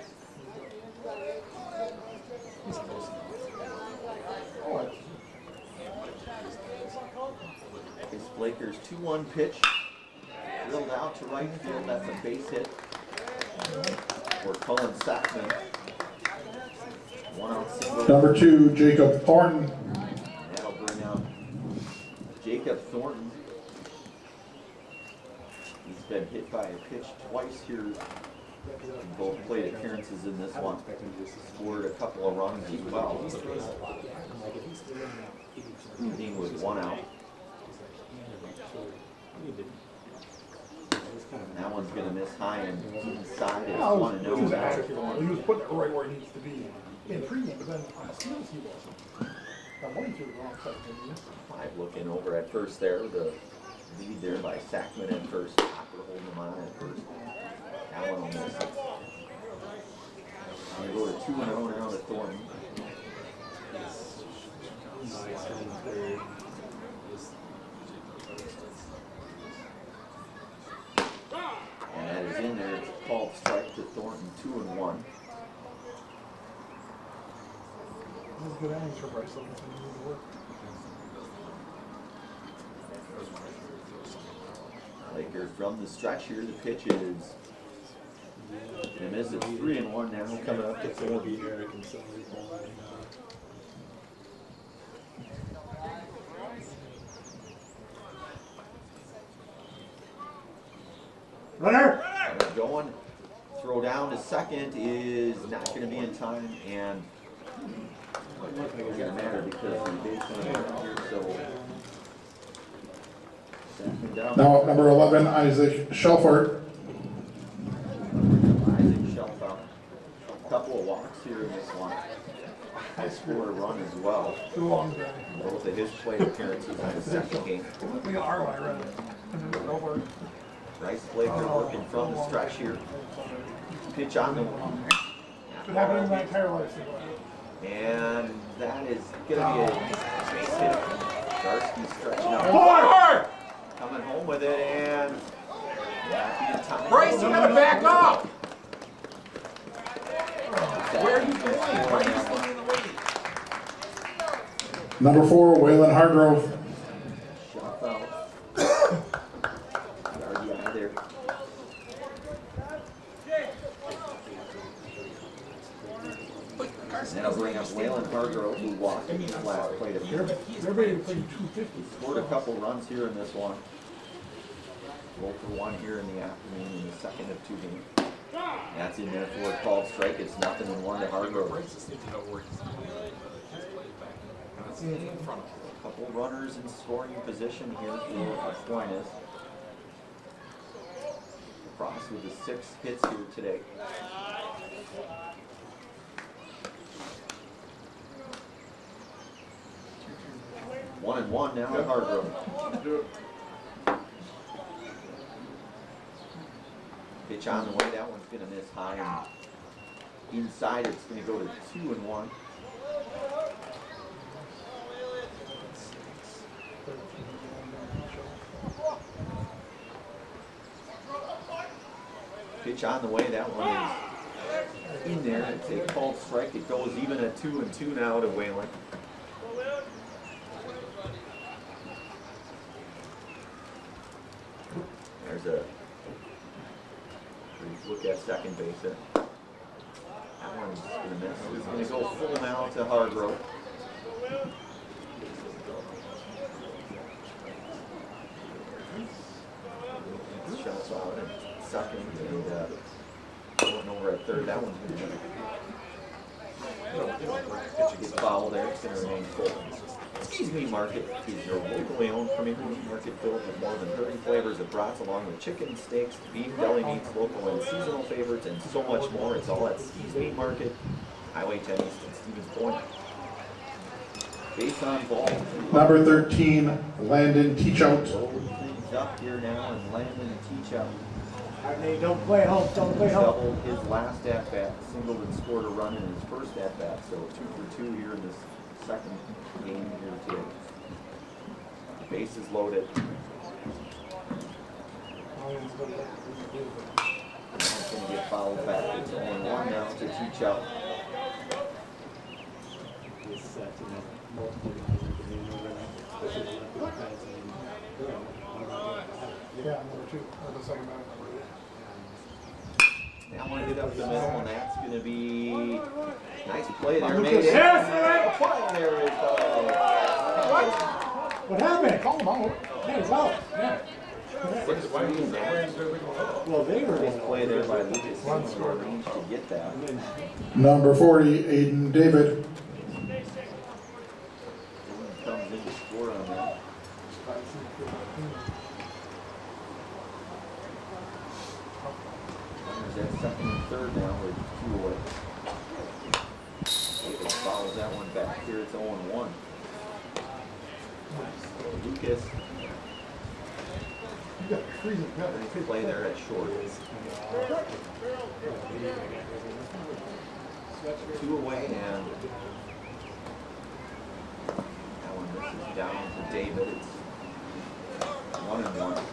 It's Lakers 2-1 pitch. Drilled out to right field. That's a base hit for Cullen Sackman. 1 out single. Number 2, Jacob Thornton. That'll bring out Jacob Thornton. He's been hit by a pitch twice here in both plate appearances in this one. Scored a couple of runs as well. Inning with 1 out. That one's gonna miss high and inside. It's Yeah, one and he was no. active. He was putting it right where it needs to be in pregame, but then on the steals he wasn't. That one he threw the wrong side, maybe. Five looking over at first there. The lead there by Sackman at first. Hopper holding him on at first. That one almost. I'm gonna go to 2-0 now to Thornton. And that is in there. It's a called strike to Thornton, 2-1. This is good innings for Bryce. Looking for him to work. Lakers from the stretch here. The pitch is gonna miss. It's 3-1 now. Coming up to Thornton. Runner! Going. Throw down to second is not going to be in time, and it's going to matter because the base on here, so. Second down. Now, number 11, Isaac Shelford. Isaac Shelf. Couple of walks here in this one. I scored a run as well. Too long, guy. Both of his plate appearances in the second game. We got our line right. And then go for it. Bryce Blaker working from the stretch here. Pitch on the Been happening my entire life. and that is going to be a base hit. Darsky stretching out. Four! Coming home with it and not being timed. Bryce, you gotta back up! Where are you going? Why are you standing in the way? Number 4, Waylon Hargrove. Shot out. RBI there. And that'll bring up Waylon Hargrove, who walked in his last plate of here. They're ready to play 250. Scored a couple runs here in this one. 0 for 1 here in the afternoon in the second of 2 games. That's in there for a called strike. It's 0-1 to Hargrove. Bryce just needs to know where he's going. His play back. That's in front of him. Couple runners in scoring position here for Aquinas. Cross with the 6 hits here today. One and one now to Hargrove. Pitch on the way. That one's going to miss high. And inside, it's going to go to 2-1. Pitch on the way. That one is in there. It's a called strike. It goes even at 2-2 now to Whalen. There's a brief look at second base there. That one's going to miss. It's going to go full now to Hargrove. Shots out at second and going over at third. That one's going to get fouled there. It's going to remain full. Skee's Meat Market is your locally owned premier meat market filled with more than 30 flavors of brats along with chicken, steaks, beef, deli meats, local and seasonal favorites, and so much more. It's all at Skee's Meat Market, Highway 10 East and Stevens Point. Base on ball. Number 13, Landon Teachout. Things up here now and Landon Teachout. Don't play home, don't play home. Doubled his last at-bat, singled and scored a run in his first at-bat, so 2 for 2 here in this second game here today. Bases loaded. It's going to get fouled back. It's 0-1 now to Teachout. Yeah, number 2. Or the second batter. Now want to get up the middle, and that's going to be nice play there. Made it. Yes, Play there is What happened? Call him out. Yeah, he's out. Yeah. 6-3 now. Well, they were. Nice play there by Lucas. He's arranged to get that. Number 40, Aiden David. Comes in to score on that. fouls that one back here. It's 0-1. Lucas, You got freezing ready temp. to play there at short. 2 away, and that one misses down to David. It's 1-1.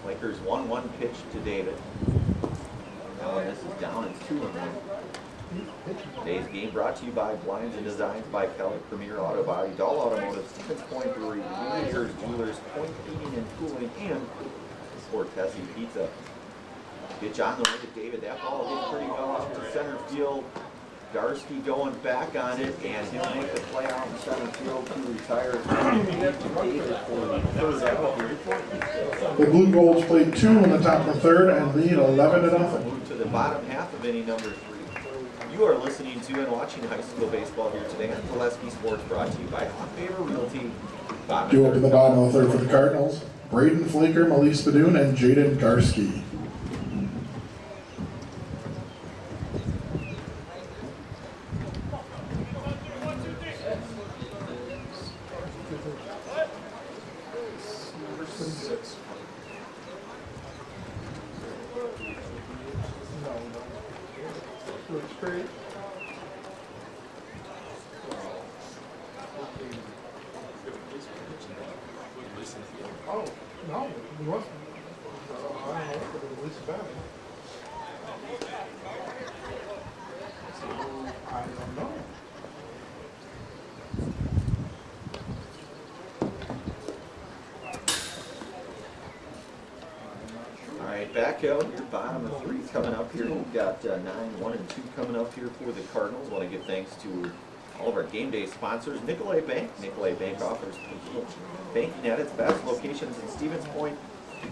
Lakers 1-1 pitch to David. That one misses down. It's 2-1. Today's game brought to you by Blinds and Designs by Keller, Premier Auto Body, Dahl Automotive, Stevens Point Brewery, Jewelers, Point Heating and Cooling, and Cortesi Pizza. Pitch on the way to David. That ball hit pretty well off to center field. Darsky going back on it, and he'll make the play out in center field to retire. David for the third out here. The Blue Goals played 2 in the top of the third and lead 11-0. Move to the bottom half of inning number 3. You are listening to and watching high school baseball here today on Pacelli Sports, brought to you by Favor Realty. Due up in the bottom of the third for the Cardinals, Braden Flaker, Melise Badoon, and Jaden Garski. Straight. Oh, no, he wants, I don't know, but at least bad. I don't know. All right, back out here, bottom of 3 coming up here. We've got 9, 1, and 2 coming up here for the Cardinals. Want to give thanks to all of our game day sponsors. Nicolay Bank. Nicolay Bank offers banking at its best locations in Stevens Point,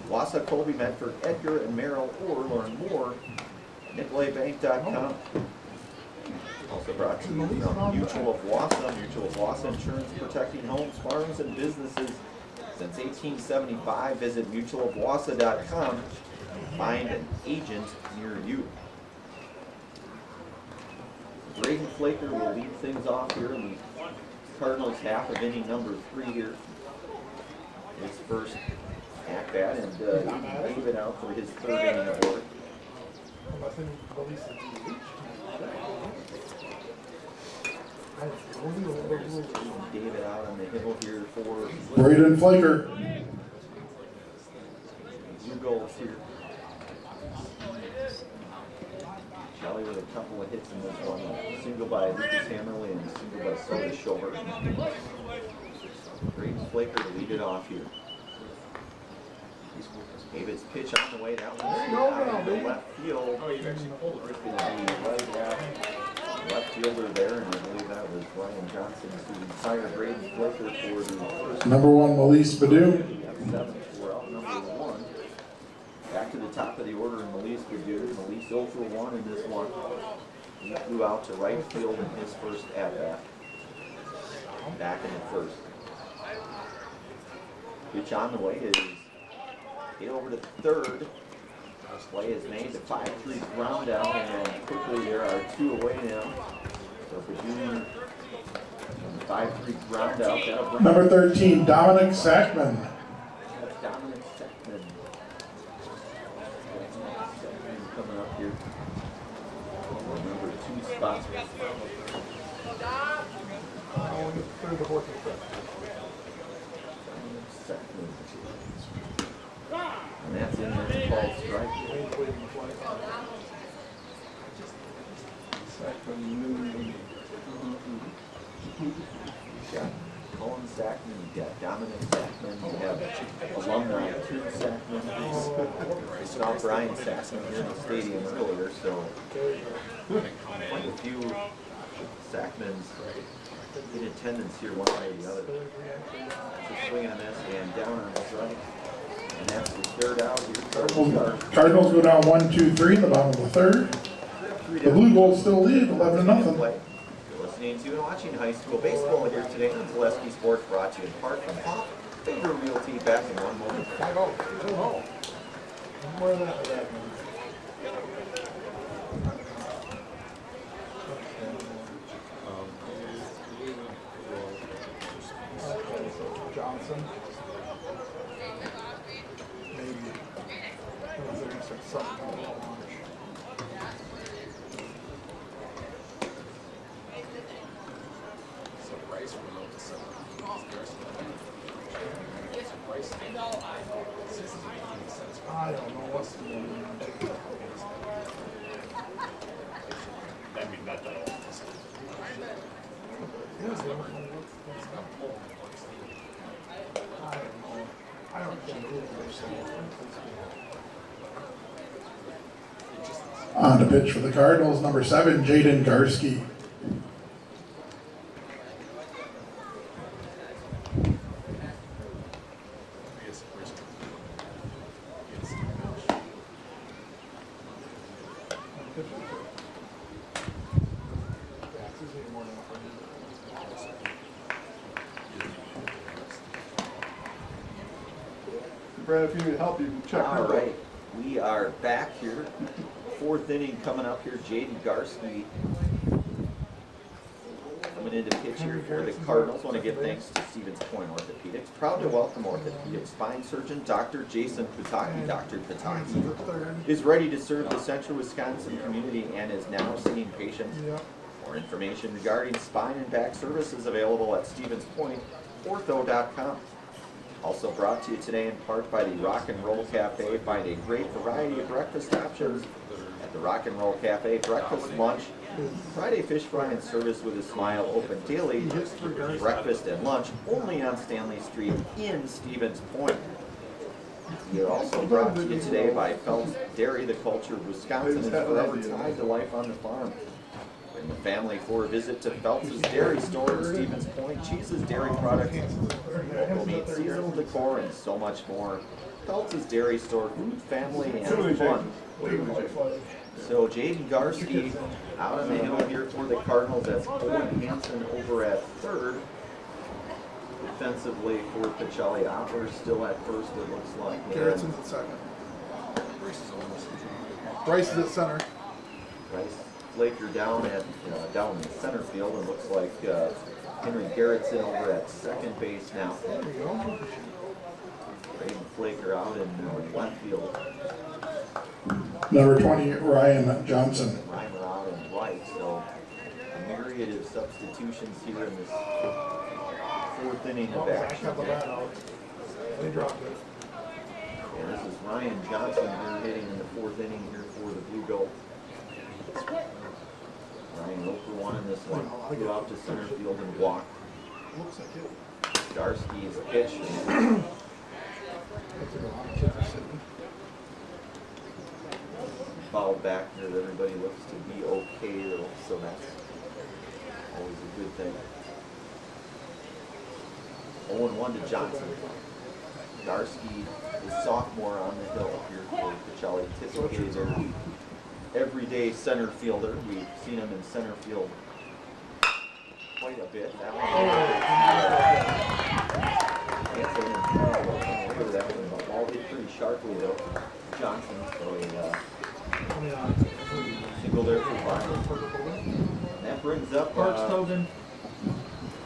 Wausau, Colby, Medford, Edgar, and Merrill, or learn more at nicolaybank.com. Also brought to you from Mutual of Wausau. Mutual of Wausau Insurance, protecting homes, farms, and businesses since 1875. Visit mutualofwausau.com. Find an agent near you. Braden Flaker will lead things off here in the Cardinals half of inning number 3 here. His first at bat, and David out for his 3rd inning of work. Unless they release the DH. David out on the hill here for Braden Flaker. 2 goals here. Kelly with a couple of hits in this one. A single by Lucas Hammerly and a single by Soda Shover. Braden Flaker to lead it off here. David's pitch on the way down. Out to the left field. Oh, you actually pulled it. It's going to be right at left fielder there, and I believe that was Ryan Johnson to retire Braden Flaker for the first. Number 1, Melise Badoon. 7 for out number 1. Back to the top of the order in Melise Badoon. Melise 0 for 1 in this one. He flew out to right field in his first at-bat. Back in the first. Pitch on the way is hit over to third. Play is made to 5-3 ground out, and quickly there are 2 away now. So Badoon, 5-3 ground out. That'll bring Number 13, Dominic Sackman. That's Dominic Seckman. Coming up here. Number 2 spots. Third, the fourth, and fifth. Seckman. And that's in there, called strike. Got Colin Sackman, you got Dominic Sackman, you have alumni Tim Sackman. We saw Brian Sackman here in the stadium earlier, so quite a few Sackmans in attendance here one way or the other. That's a swing and a miss, and down on the strike. And that's the third out here. Cardinals go down 1-2-3 in the bottom of the third. The Blue Goals still lead 11-0. You're listening to and watching high school baseball here today on Pacelli Sports, brought to you in part from Favor Realty. Back in 1 moment. More of that or that? Okay, so Johnson. Maybe. They're gonna start something on the launch. So Rice went out to center. Rice I don't know what's the I mean, not that all. I don't think On to pitch for the Cardinals, number 7, Jaden Garski. Brad, if you need help, you can check. All right, we are back here. Fourth inning coming up here. Jaden Garski coming into pitch here for the Cardinals. Want to give thanks to Stevens Point Orthopedics. Proud to welcome orthopedic spine surgeon Dr. Jason Pataki. Dr. Pataki is ready to serve the central Wisconsin community and is now seeing patients. More information regarding spine and back services available at StevensPointOrtho.com. Also brought to you today in part by the Rock and Roll Cafe. Find a great variety of breakfast options at the Rock and Roll Cafe. Breakfast, lunch, Friday fish fry and service with a smile. Open daily. Breakfast and lunch only on Stanley Street in Stevens Point. We are also brought to you today by Phelps Dairy. The culture of Wisconsin is forever tied to life on the farm. Bring the family for a visit to Phelps' Dairy Store in Stevens Point. Cheeses, dairy products, local meat, seasonal decor, and so much more. Phelps' Dairy Store, food, family, and fun. So Jaden Garski out on the hill here for the Cardinals. That's Owen Hansen over at third. Defensively for Pacelli, Opper still at first, it looks like. Garrettson's at second. Bryce is at center. Bryce Flaker down in center field, and looks like Henry Garrettson over at second base now. There we go. Braden Flaker out in left field. Number 20, Ryan Johnson. Reimer out in right, so a myriad of substitutions here in this fourth inning of Zach action. got the bat out. They dropped it. And this is Ryan Johnson here hitting in the fourth inning here for the Blue Gold. Ryan 0 for 1 in this one. Flew out to center field and walked. Looks like it. Garski's pitch. Fouled back here. Everybody looks to be okay though, so that's always a good thing. 0-1 to Johnson. Garski is sophomore on the hill here for Pacelli. Typically their everyday center fielder. We've seen him in center field quite a bit. That one, that one, the ball hit pretty sharply though. Johnson, so a single there for Ryan. That brings up Parks Tobin.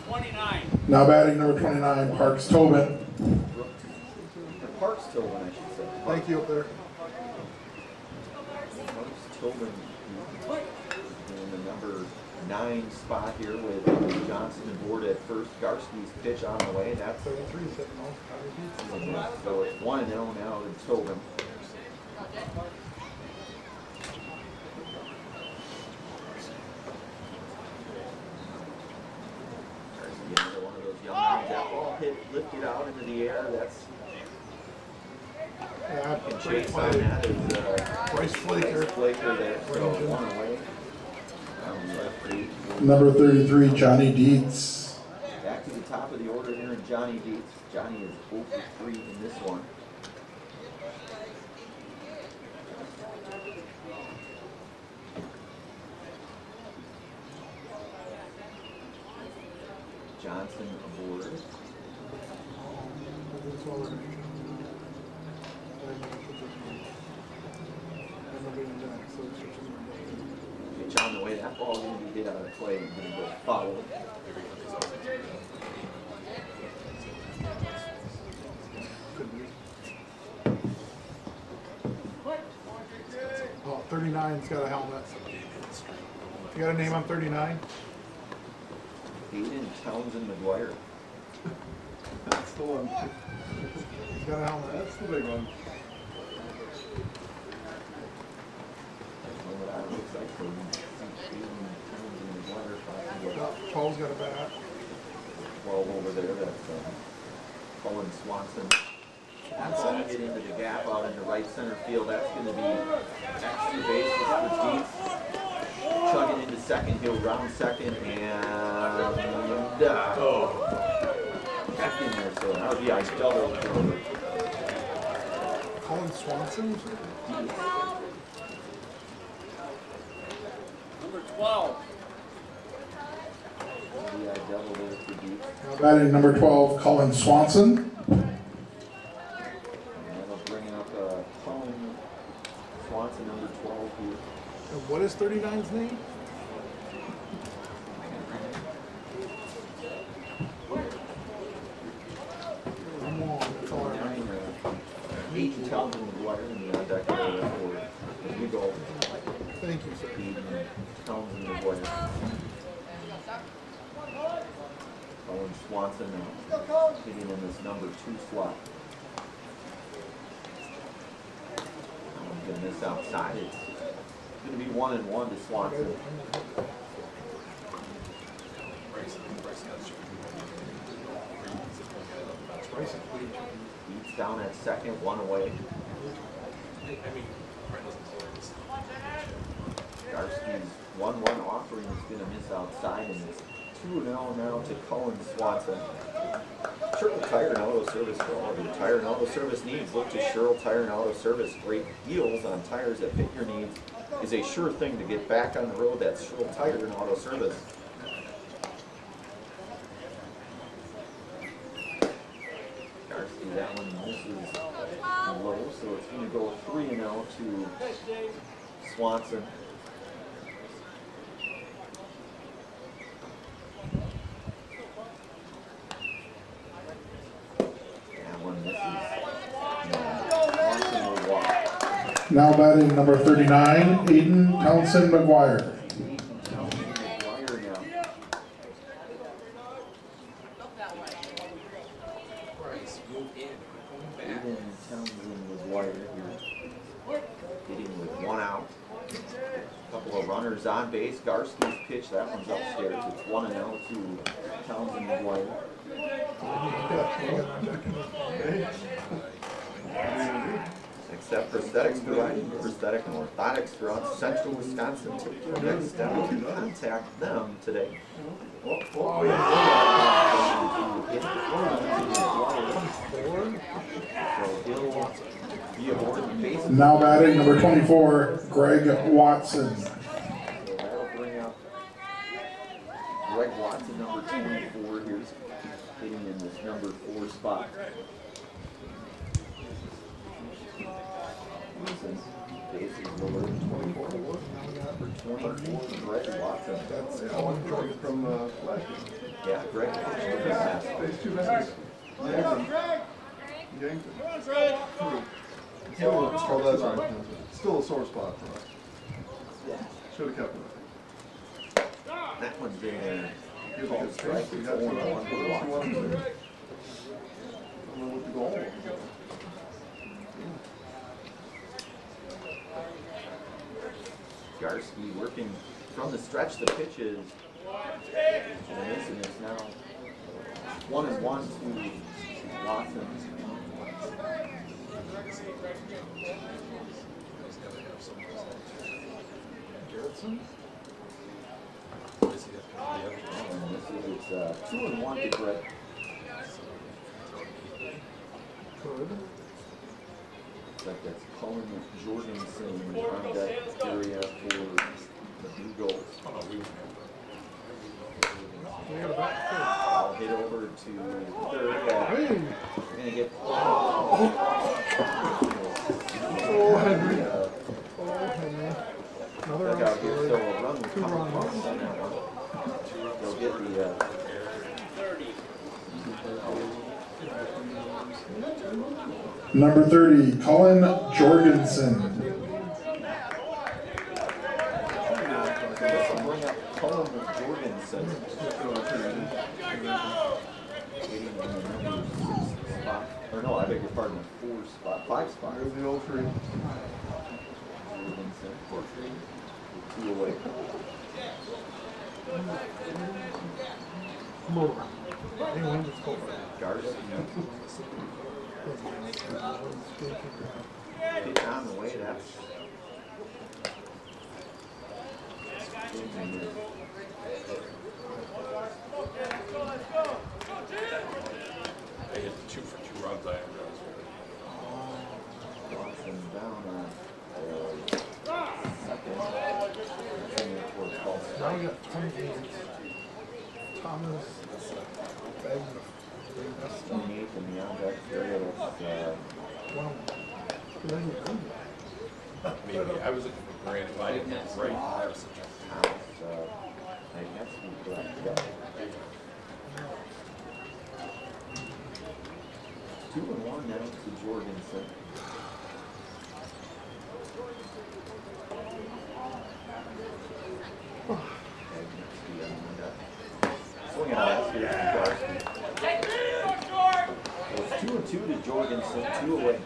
29. Now batting number 29, Parks Tobin. Parks Tobin, I should say. Thank you up there. Parks Tobin in the number 9 spot here with Johnson aboard at first. Garski's pitch on the way. That's 33 is hitting now. so it's 1-0 now to Tobin. Another one of those young guys. That ball hit, lifted out into the air. That's can chase on that is Bryce Flaker. Flaker there. So 1 away. Number 33, Johnny Dietz. Back to the top of the order here in Johnny Dietz. Johnny is 0 for 3 in this one. Johnson aboard. ball gonna be hit out of play and gonna go foul. Oh, 39's got a helmet. You got a name on 39? Hayden Townsend McGuire. That's the one. He's got a helmet. That's the big one. Looks like for Hayden Townsend McGuire, Oh, Paul's got a bat. 12 over there. That's Colin Swanson. Ball get into the gap out into right center field. That's going to be extra base for deep. Chugging into second, he'll round second, and back in there. So that would be a double for Colin Swanson? Number 12. the double there for deep. Now batting number 12, Colin Swanson. And that'll bring up Colin Swanson, number 12 here. And what is 39's name? Come on, that's all I remember. Hayden Townsend McGuire in the deck area for the Blue Gold. Thank you, sir. Hayden Townsend McGuire. Colin Swanson now hitting in this number 2 slot. I'm getting this outside. It's going to be 1-1 to Swanson. Beats down at second, 1 away. Garski's 1-1 offering is going to miss outside, and it's 2-0 now to Colin Swanson. Sherrill Tire and Auto Service for all of your tire and auto service needs. Look to Sherrill Tire and Auto Service. Great deals on tires that fit your needs is a sure thing to get back on the road. That's Sherrill Tire and Auto Service. Garski, that one misses low, so it's going to go 3-0 to Swanson. Now batting number 39, Hayden Townsend McGuire. Hayden Townsend McGuire here. Hitting with 1 out. Couple of runners on base. Garski's pitch, that one's upstairs. It's 1-0 to Townsend McGuire. Accept prosthetics providing prosthetic and orthotics throughout central Wisconsin. Take your next step and contact them today. Now batting number 24, Greg Watson. So that'll bring up Greg Watson, number 24 here, hitting in this number 4 spot. Bases lower than 24. Number 24, Greg Watson. That's Colin Jordan From last year. Yeah, Greg pitched the last one. Phase 2 misses. Yankton. Oh, that's right. Still a sore spot for us. Should have kept it. That one's in there. Here's Called a strike. good It's strike. 0-1 for Watson. With the goal. Garski working from the stretch. The pitches. And missing is now 1-1 to Watson. Garrettson? And this is it's 2-1 to Greg. Good. Looks like that's Colin Jorgensen on that area for the Blue Gold. We got a bat I'll hit over to third. too. Hey! We're gonna get. Oh, Henry. Oh, Henry. Another Look run out here, so scored. a run will 2 come runs. across Number 30, Colin Jorgensen. This will bring up Cullen Jorgensen. Or no, I beg your pardon, 5 spot. There's the old tree. Jorgensen, 2 away. Anyone that's called. Garcia. Get on the way, that's. I hit the 2 for 2 runs. I Watson down on second. Continuing towards false Now start. we got Thomas. Bag. 28th in the on-deck area, that's, Wow. maybe I was looking for Grant. If I didn't hit right, I was such a Thomas, I guess we correct, yeah. 2-1 now to Jorgensen. Swinging out here from Garcia. It's 2-2 to Jorgensen, 2 away.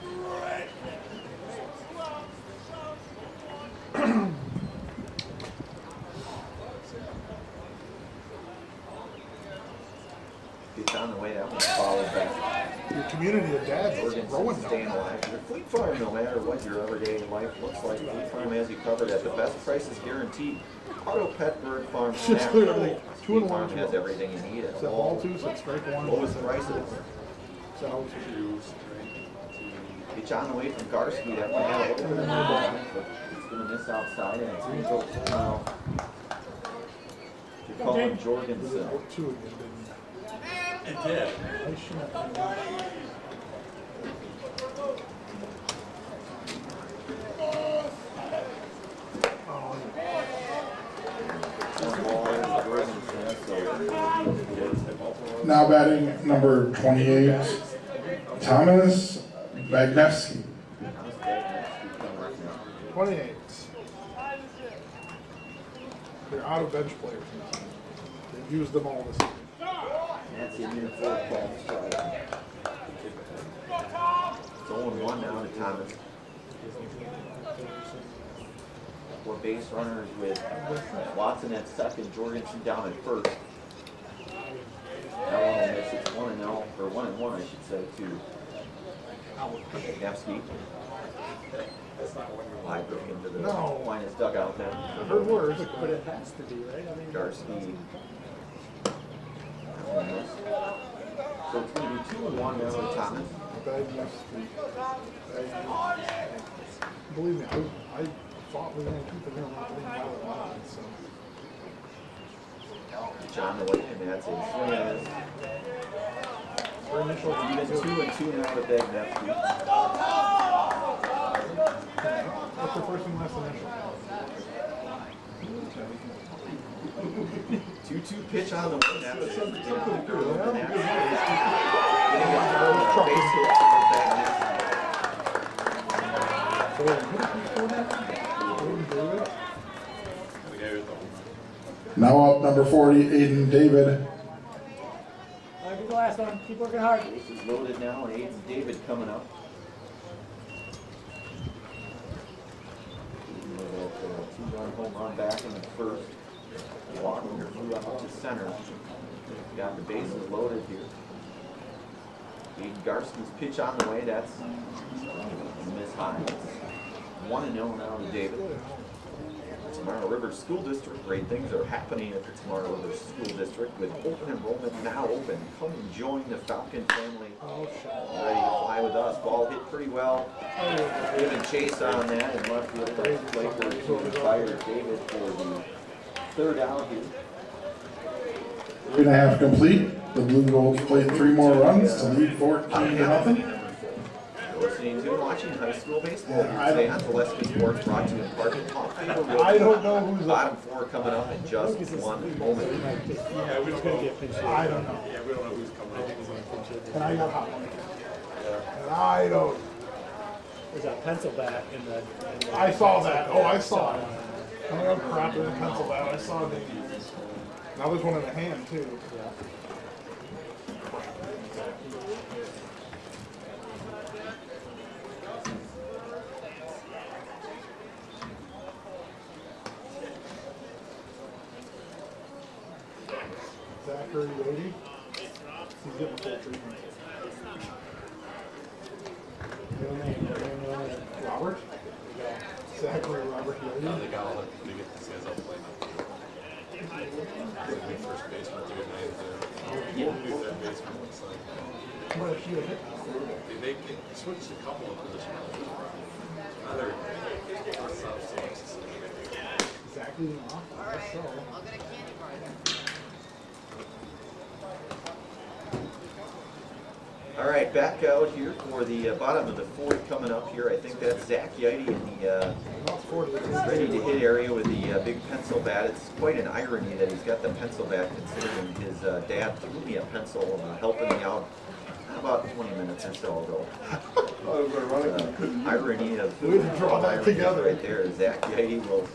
Gets on the way, that one's followed back. Your community of dads is growing Jorgensen staying now. alive. Your Fleet Farm, no matter what your everyday life looks like, Fleet Farm has you covered at the best prices guaranteed. Auto, pet, bird farm, Just snack. clear everything. 2 Fleet and 1, Farm 2 has out. everything you need at Set ball all 2, set strike 1. lowest prices. Set out. Get John away from Garski. That one had a little bit of movement, but it's going to miss outside, and it's going to go now to Colin Jorgensen. Out 2 again, didn't It did. I shouldn't. Oh, Now batting number 28, Thomas Bagnevsky. 28. They're out of bench players. They've used them all this season. That's in there for a ball strike. It's 0-1 now to Thomas. 4 base runners with Watson at second, Jorgensen down at first. That one will miss. It's 1-0, or 1-1, I should say, to Nevsky. Live broke into the No. Aquinas dugout there. I've heard worse. But it has to be, right? I mean, Garski. So it's going to be 2-1 now to Thomas. Bad news. Believe me, I thought we were going to keep it in the line, so. John away, and that's a swing and miss. Her initial Even 2-2 now to Bagnevsky. What's her first and last initial? 2-2 pitch on the way. That's Something good. The guy with the Now up number 40, Aiden David. all right, do the last one. Keep working hard. This is loaded now, and Aiden David coming up. Two-run home run back in the first. Walker flew out to center. Got the bases loaded here. Aiden Garski's pitch on the way. That's miss high. 1-0 now to David. Tomorrow River School District, great things are happening at the Tomorrow River School District with open enrollment now open. Come and join the Falcon family. Ready to fly with us. Ball hit pretty well. Giving chase on that and left field Laker to retire David for the third out here. 3.5 complete. The Blue Golds played 3 more runs to lead 14-0. You're listening to and watching high school baseball. Yeah, Today on Gillespie Sports, brought to you in part by Top Field. I don't know who's Bottom 4 coming up in just one moment. Yeah, we don't know. I don't know. Yeah, we don't know who's coming up. And I got hot one. I don't. There's a pencil bat in the. I saw that. Oh, I saw it. Oh crap! There's a pencil bat. I saw it. Now there's one in the hand too. Yeah. Zachary Lady. He's getting full treatment. Middle name. Robert. Zachary Robert Lady. They got all the, they get these guys all playing up. Big first baseman, too, and they do that baseman looks like. What if she had hit? They switched a couple of positions. Another Exactly off. I guess so. All right, back out here for the bottom of the fourth coming up here. I think that's Zach Yidey in the Not 40. ready to hit area with the big pencil bat. It's quite an irony that he's got the pencil bat considering his dad threw me a pencil helping me out about 20 minutes or so ago. Irony of We didn't draw that irony together. right there. Zach Yidey will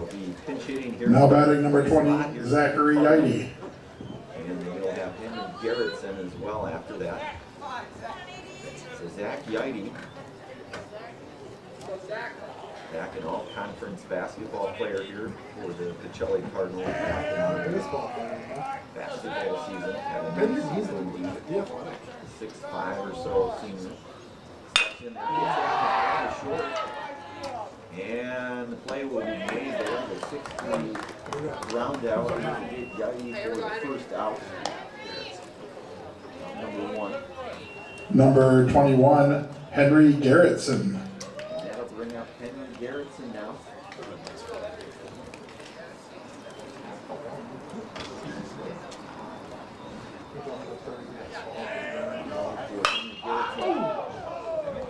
be pinch hitting here. Now batting number 20, Zachary Yidey. And you'll have Henry Garrettson as well after that. So Zach Yidey, back an all-conference basketball player here for the Pacelli Cardinals back in the Baseball player. basketball season. Had a Maybe nice he's season lead, the athletic. 6'5" or so senior. Steps in there, gets out to short. And the play will be made there, the 6-3 round out to get Yidey for the first out. Number 1. Number 21, Henry Garrettson. That'll bring up Henry Garrettson now.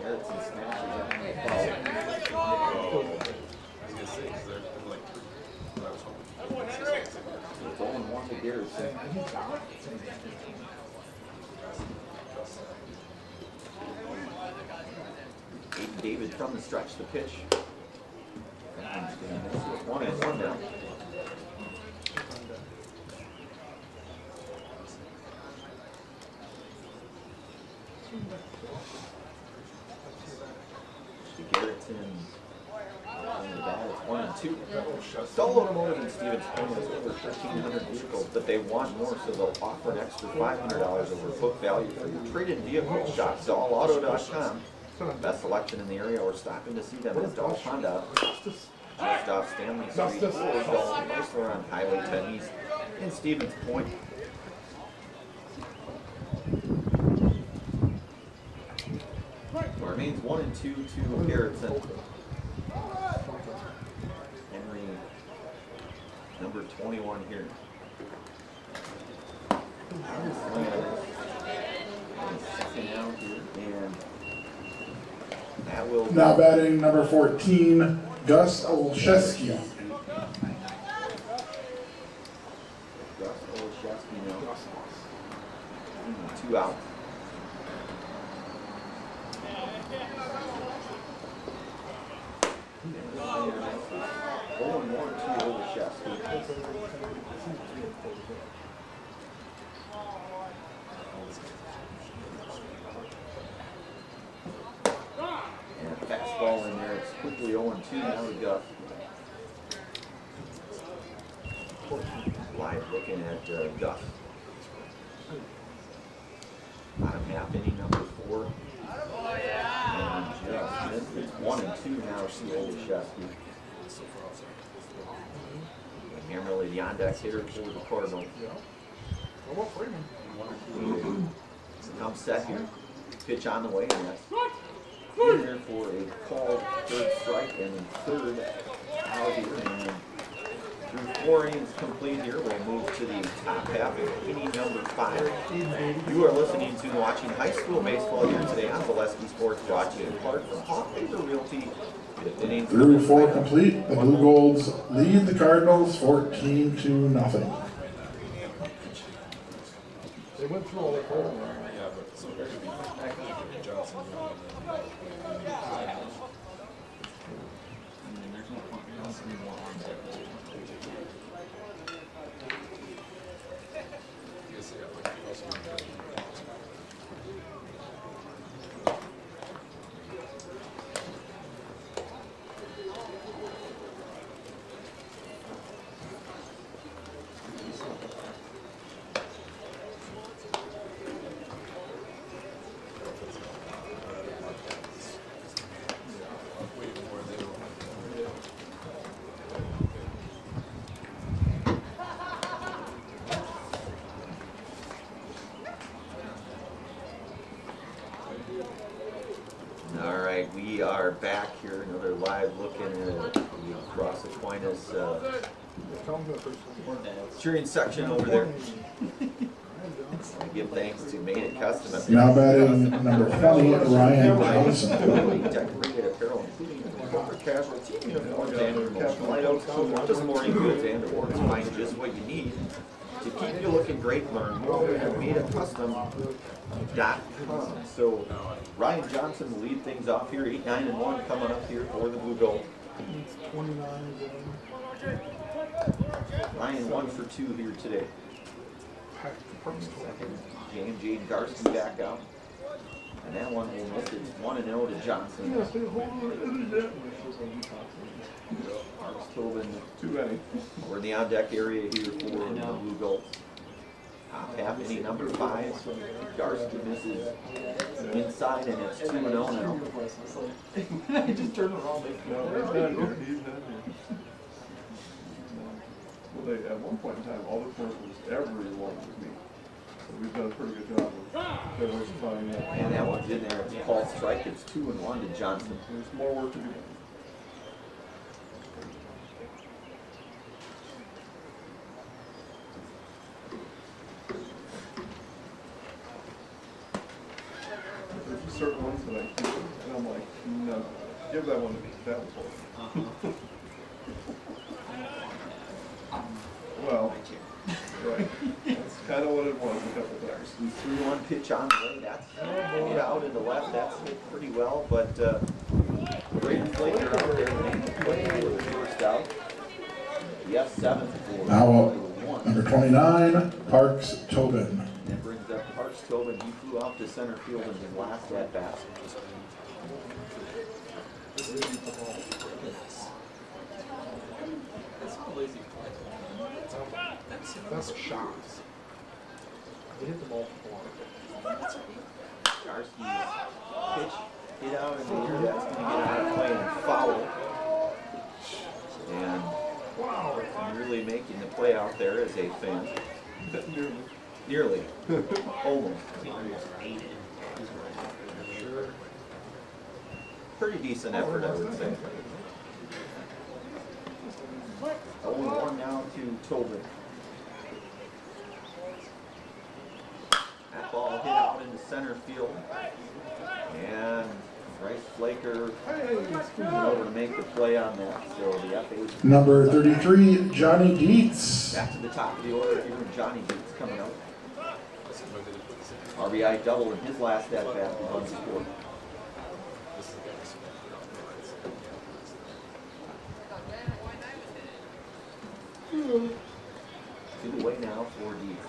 Garrettson smashes up the foul. It's 0-1 to Garrettson. Aiden David from the stretch, the pitch. That one's gonna miss it. 1-1 now. Garrettson on the bat, it's 1-2. Double automotive in Stevens Point is over 1,300 vehicles, but they want more, so they'll offer an extra $500 over book value for your trade-in vehicle. Shop dollauto.com. Best selection in the area, or stop in to see them at Doll Honda. Just off Stanley Street, or Doll Chrysler on Highway 10 East in Stevens Point. Remains 1-2 to Garrettson. Henry, number 21 here. Second out here, and that will be Now batting number 14, Gus Olszewski. Gus Olszewski now. 2 out. Going 1-2 Olszewski. And a fastball in there. It's quickly 0-2 now to Gus. Live looking at Gus. Bottom half inning, number 4. And just missed. It's 1-2 now to Olszewski. Hammerly, the on-deck hitter for the Cardinals. How about Freeman? Come set here. Pitch on the way, and that's in there for a called third strike and third out here. And through 4 innings complete here, we'll move to the top half of inning number 5. You are listening to and watching high school baseball here today on Pacelli Sports, brought to you in part from Hawk Paper Realty. Through 4 complete, the Blue Golds lead the Cardinals 14-0. They went through all their polling. Yeah, but so there could be Johnson All right, we are back here, another live look in the Cross Aquinas cheering section over there. I give thanks to Made It Custom. Now batting number 20, Ryan Johnson. Decorated apparel, including corporate casual team uniforms and promotional items, just morning goods and awards. Find just what you need to keep you looking great. Learn more at MadeItCustom.com. So Ryan Johnson will lead things off here, 8-9-1 coming up here for the Blue Gold. 29. Ryan 1 for 2 here today. James Jaden Garsky back out. And that one will miss it. 1-0 to Johnson. Marks Tobin. We're in the on deck area here for the Blue Gold. Top half inning number 5. Garsky misses inside and it's 2-0 now. I just turned around. He's not here. Well, at one point in time, all the commercials, everyone was me. So we've done a pretty good job of diversifying that. And that one's in there. It's a called strike. It's 2-1 to Johnson. There's more work to do. There's certain ones that I keep, and I'm like, no, give that one to me. That was horrible. Well, right. That's kind of what it was a couple times. 3-1 pitch on the way. That's hit out in the left. That's hit pretty well, but Braden Flaker out there making the play for the first out. Yes, 7 for Now one. number 29, Parks Tobin. That brings up Parks Tobin. He flew off to center field in his last at bat. That's a shot. They hit the ball before. Garsky's pitch hit out in the air. That's going to get out of play and foul. And really making the play out there as a fan. Nearly. Almost. Pretty decent effort, I would say. 0-1 now to Tobin. That ball hit out into center field. And Bryce Flaker over to make the play on that. So the FA Number 33, Johnny Dietz. back to the top of the order here. Johnny Dietz coming up. RBI double in his last at bat. He runs the score. To the way now for Dietz.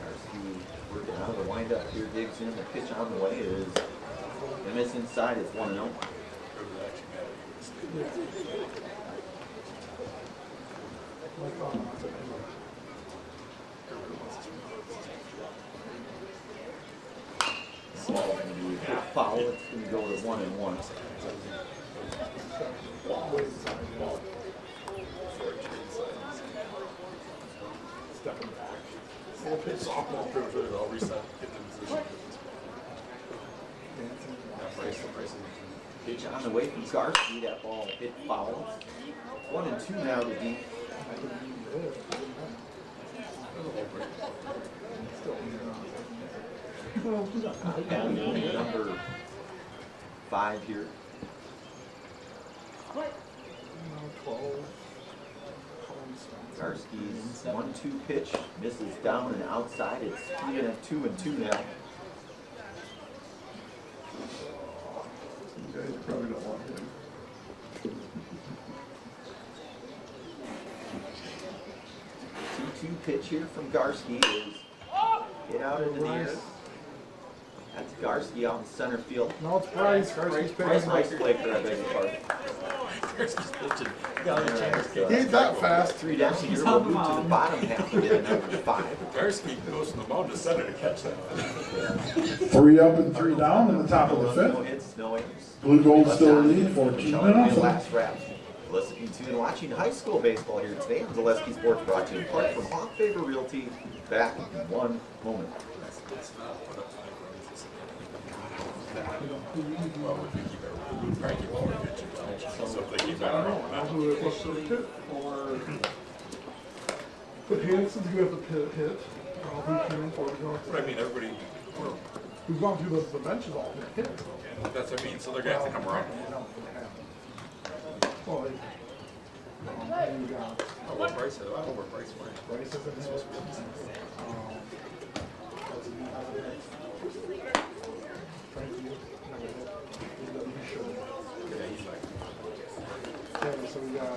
Garsky working out of the windup here, digs in. The pitch on the way is the miss inside. It's 1-0. So going to be a quick foul. It's going to go to 1-1. Stepping back. Softball pitch, I'll reset, get the position. Pitch on the way from Garsky. That ball hit foul. 1-2 now to Deep. Number 5 here. 12. Garsky's 1-2 pitch misses down and outside. It's even at 2-2 now. You guys probably don't want him. 2-2 pitch here from Garsky is hit out into the air. That's Garsky out in center field. No, it's Bryce. Garsky's Bryce pitching. Flaker, I beg your pardon. He ain't that fast. 3 down here. We'll move to the bottom half of it, number 5. Garsky goes to the mound to center to catch that. 3 up and 3 down in the top of the No 5th. hits, no errors. Blue Gold still lead 14-0. Last wrap. Listening to and watching high school baseball here today on Zaleski Sports, brought to you in part from Off Favor Realty. Back in one moment. Well, if we keep it, we'll probably keep all the pitching. So if they keep it, I don't know. I'll do it with the hit or put Hanson's gonna have to hit. I'll do Keenan for it. But I mean, everybody, We've gone through the benches all hit. that's what I mean, so they're gonna have to come around. Well, like, you got Oh, what price? I don't know what price for it. Bryce isn't hit. Frankie, never hit. He should. Yeah, he's like, Okay, so we got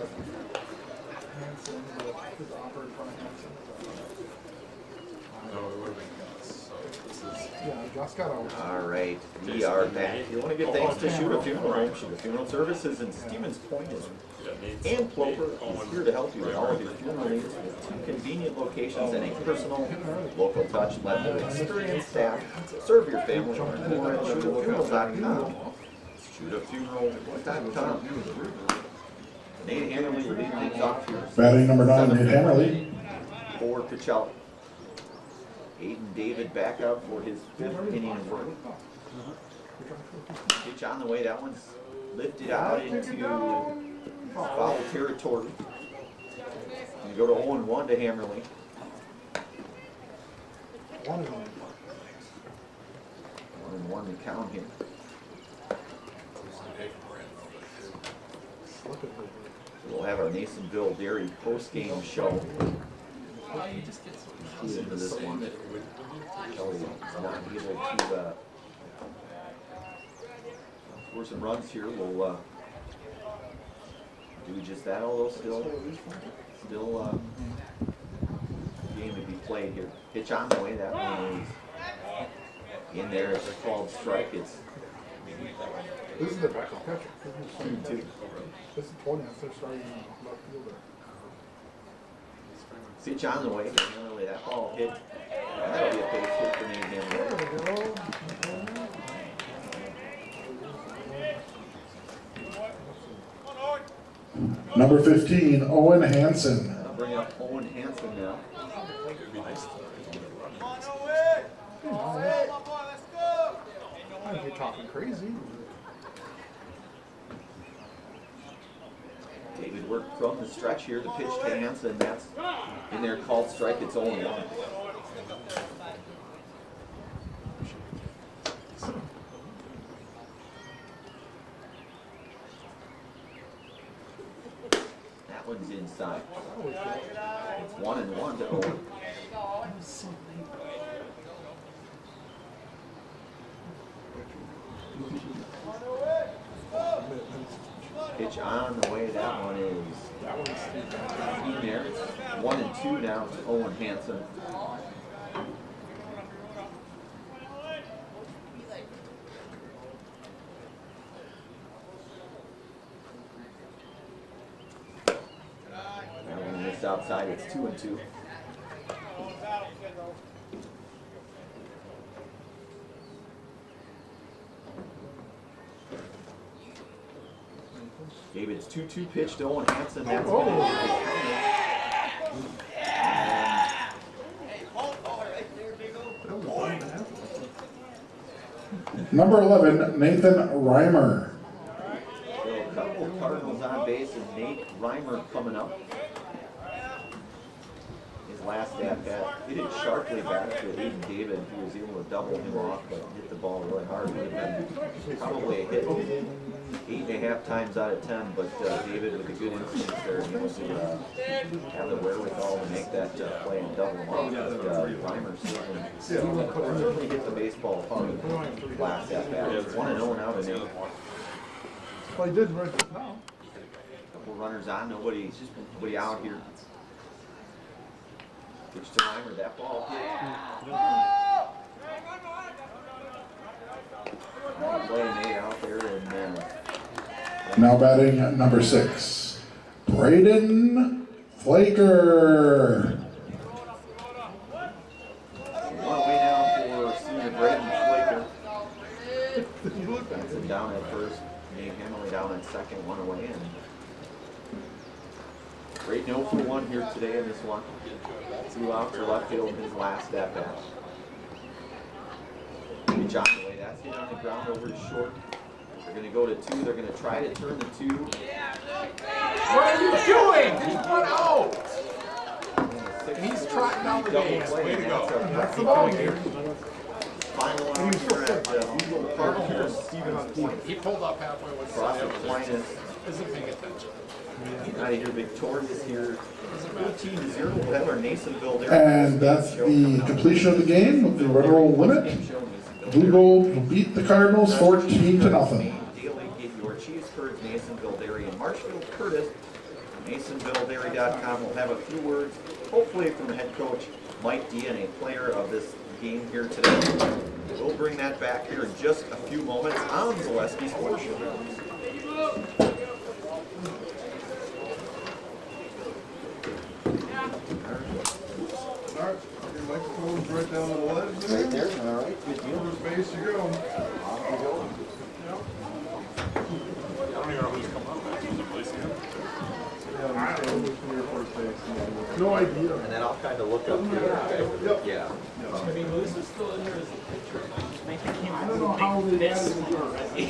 Hanson, but his offer in front of Hanson. no, it would've been Gus, so this is. Yeah, Gus got out. All right, we are back. You want to give thanks to Shoot a Funeral Home. Shoot a Funeral Services in Stevens Point is and Plover is here to help you with all of your funeral needs with 2 convenient locations and a personal, local touch. Let the experienced staff serve your family. Learn more at shootafuneral.com. Shootafuneral.com. Nate Hammerly will lead things off here. Batting number 9, Nate Hammerly. For Pacelli. Aiden David back out for his 5th inning of work. Pitch on the way. That one's lifted out into foul territory. You go to 0-1 to Hammerly. 1-1 to count here. We'll have our Nasonville Dairy post-game show. Included for this one. Kelly is not able to score some runs here. We'll do just that, although still game to be played here. Pitch on the way, that one is in there. It's called strike. It's This is the backup catcher. 2-2. This is 20. They're starting left fielder. Pitch on the way. Anyway, that ball hit. That'll be a base hit for Nate Hammerly. There we go. Number 15, Owen Hansen. I'll bring up Owen Hansen now. It'd be nice to I think you're talking crazy. David worked from the stretch here. The pitch to Hansen. That's in there called strike. It's 0-1. That one's inside. It's 1-1 to Owen. Pitch on the way. That one is in there. It's 1-2 now to Owen Hansen. That one missed outside. It's 2-2. David's 2-2 pitch to Owen Hansen. That's Number 11, Nathan Reimer. a couple of Cardinals on base and Nate Reimer coming up. His last at bat hit it sharply back to Aiden David. He was able to double him off, but hit the ball really hard. Would have been probably a hit 8.5 times out of 10, but David with a good instinct there, able to have the wherewithal to make that play and double him off. But Reimer certainly hit the baseball hard last at bat. 1-0 now to Nate. Well, he did right now. Couple runners on, nobody out here. Pitch to Reimer, that ball hit. Play Nate out there and Now batting at number 6, Braden Flaker. one away now for senior Braden Flaker. Benson down at first, Nate Hammerly down at second, one away, and great 0 for 1 here today in this one. 2 out to left field in his last at bat. Pitch on the way, that That's hit on the ground over to short. They're gonna go to 2. They're gonna try to turn the 2. What are you doing? He's one out. He's trotting down the base. Way to go. That's the ball game. Final out here at Google Park here. Steven on the point. He pulled up halfway with Cross Sonny. Aquinas. Isn't paying attention. Out of here victorious here. 18-0. We'll have our Nasonville there. And that's the completion of the game. The Red Roll win it. Blue Gold beat the Cardinals 14-0. Daily, get your cheese curds, Nasonville Dairy in Marshfield. Curtis, NasonvilleDairy.com will have a few words, hopefully from head coach Mike Dean, a player of this game here today. We'll bring that back here in just a few moments on Zaleski Sports Show. All right, your microphone's right down on the ledge there. Right there, all right, good deal. First base you go. I don't even know who's coming up next. Is it Blaze again? Yeah, I'm just going from your first base. No idea. And then I'll kind of look up here. Yeah. I mean, Lewis is still in there as a pitcher. I don't know how they This added it. already.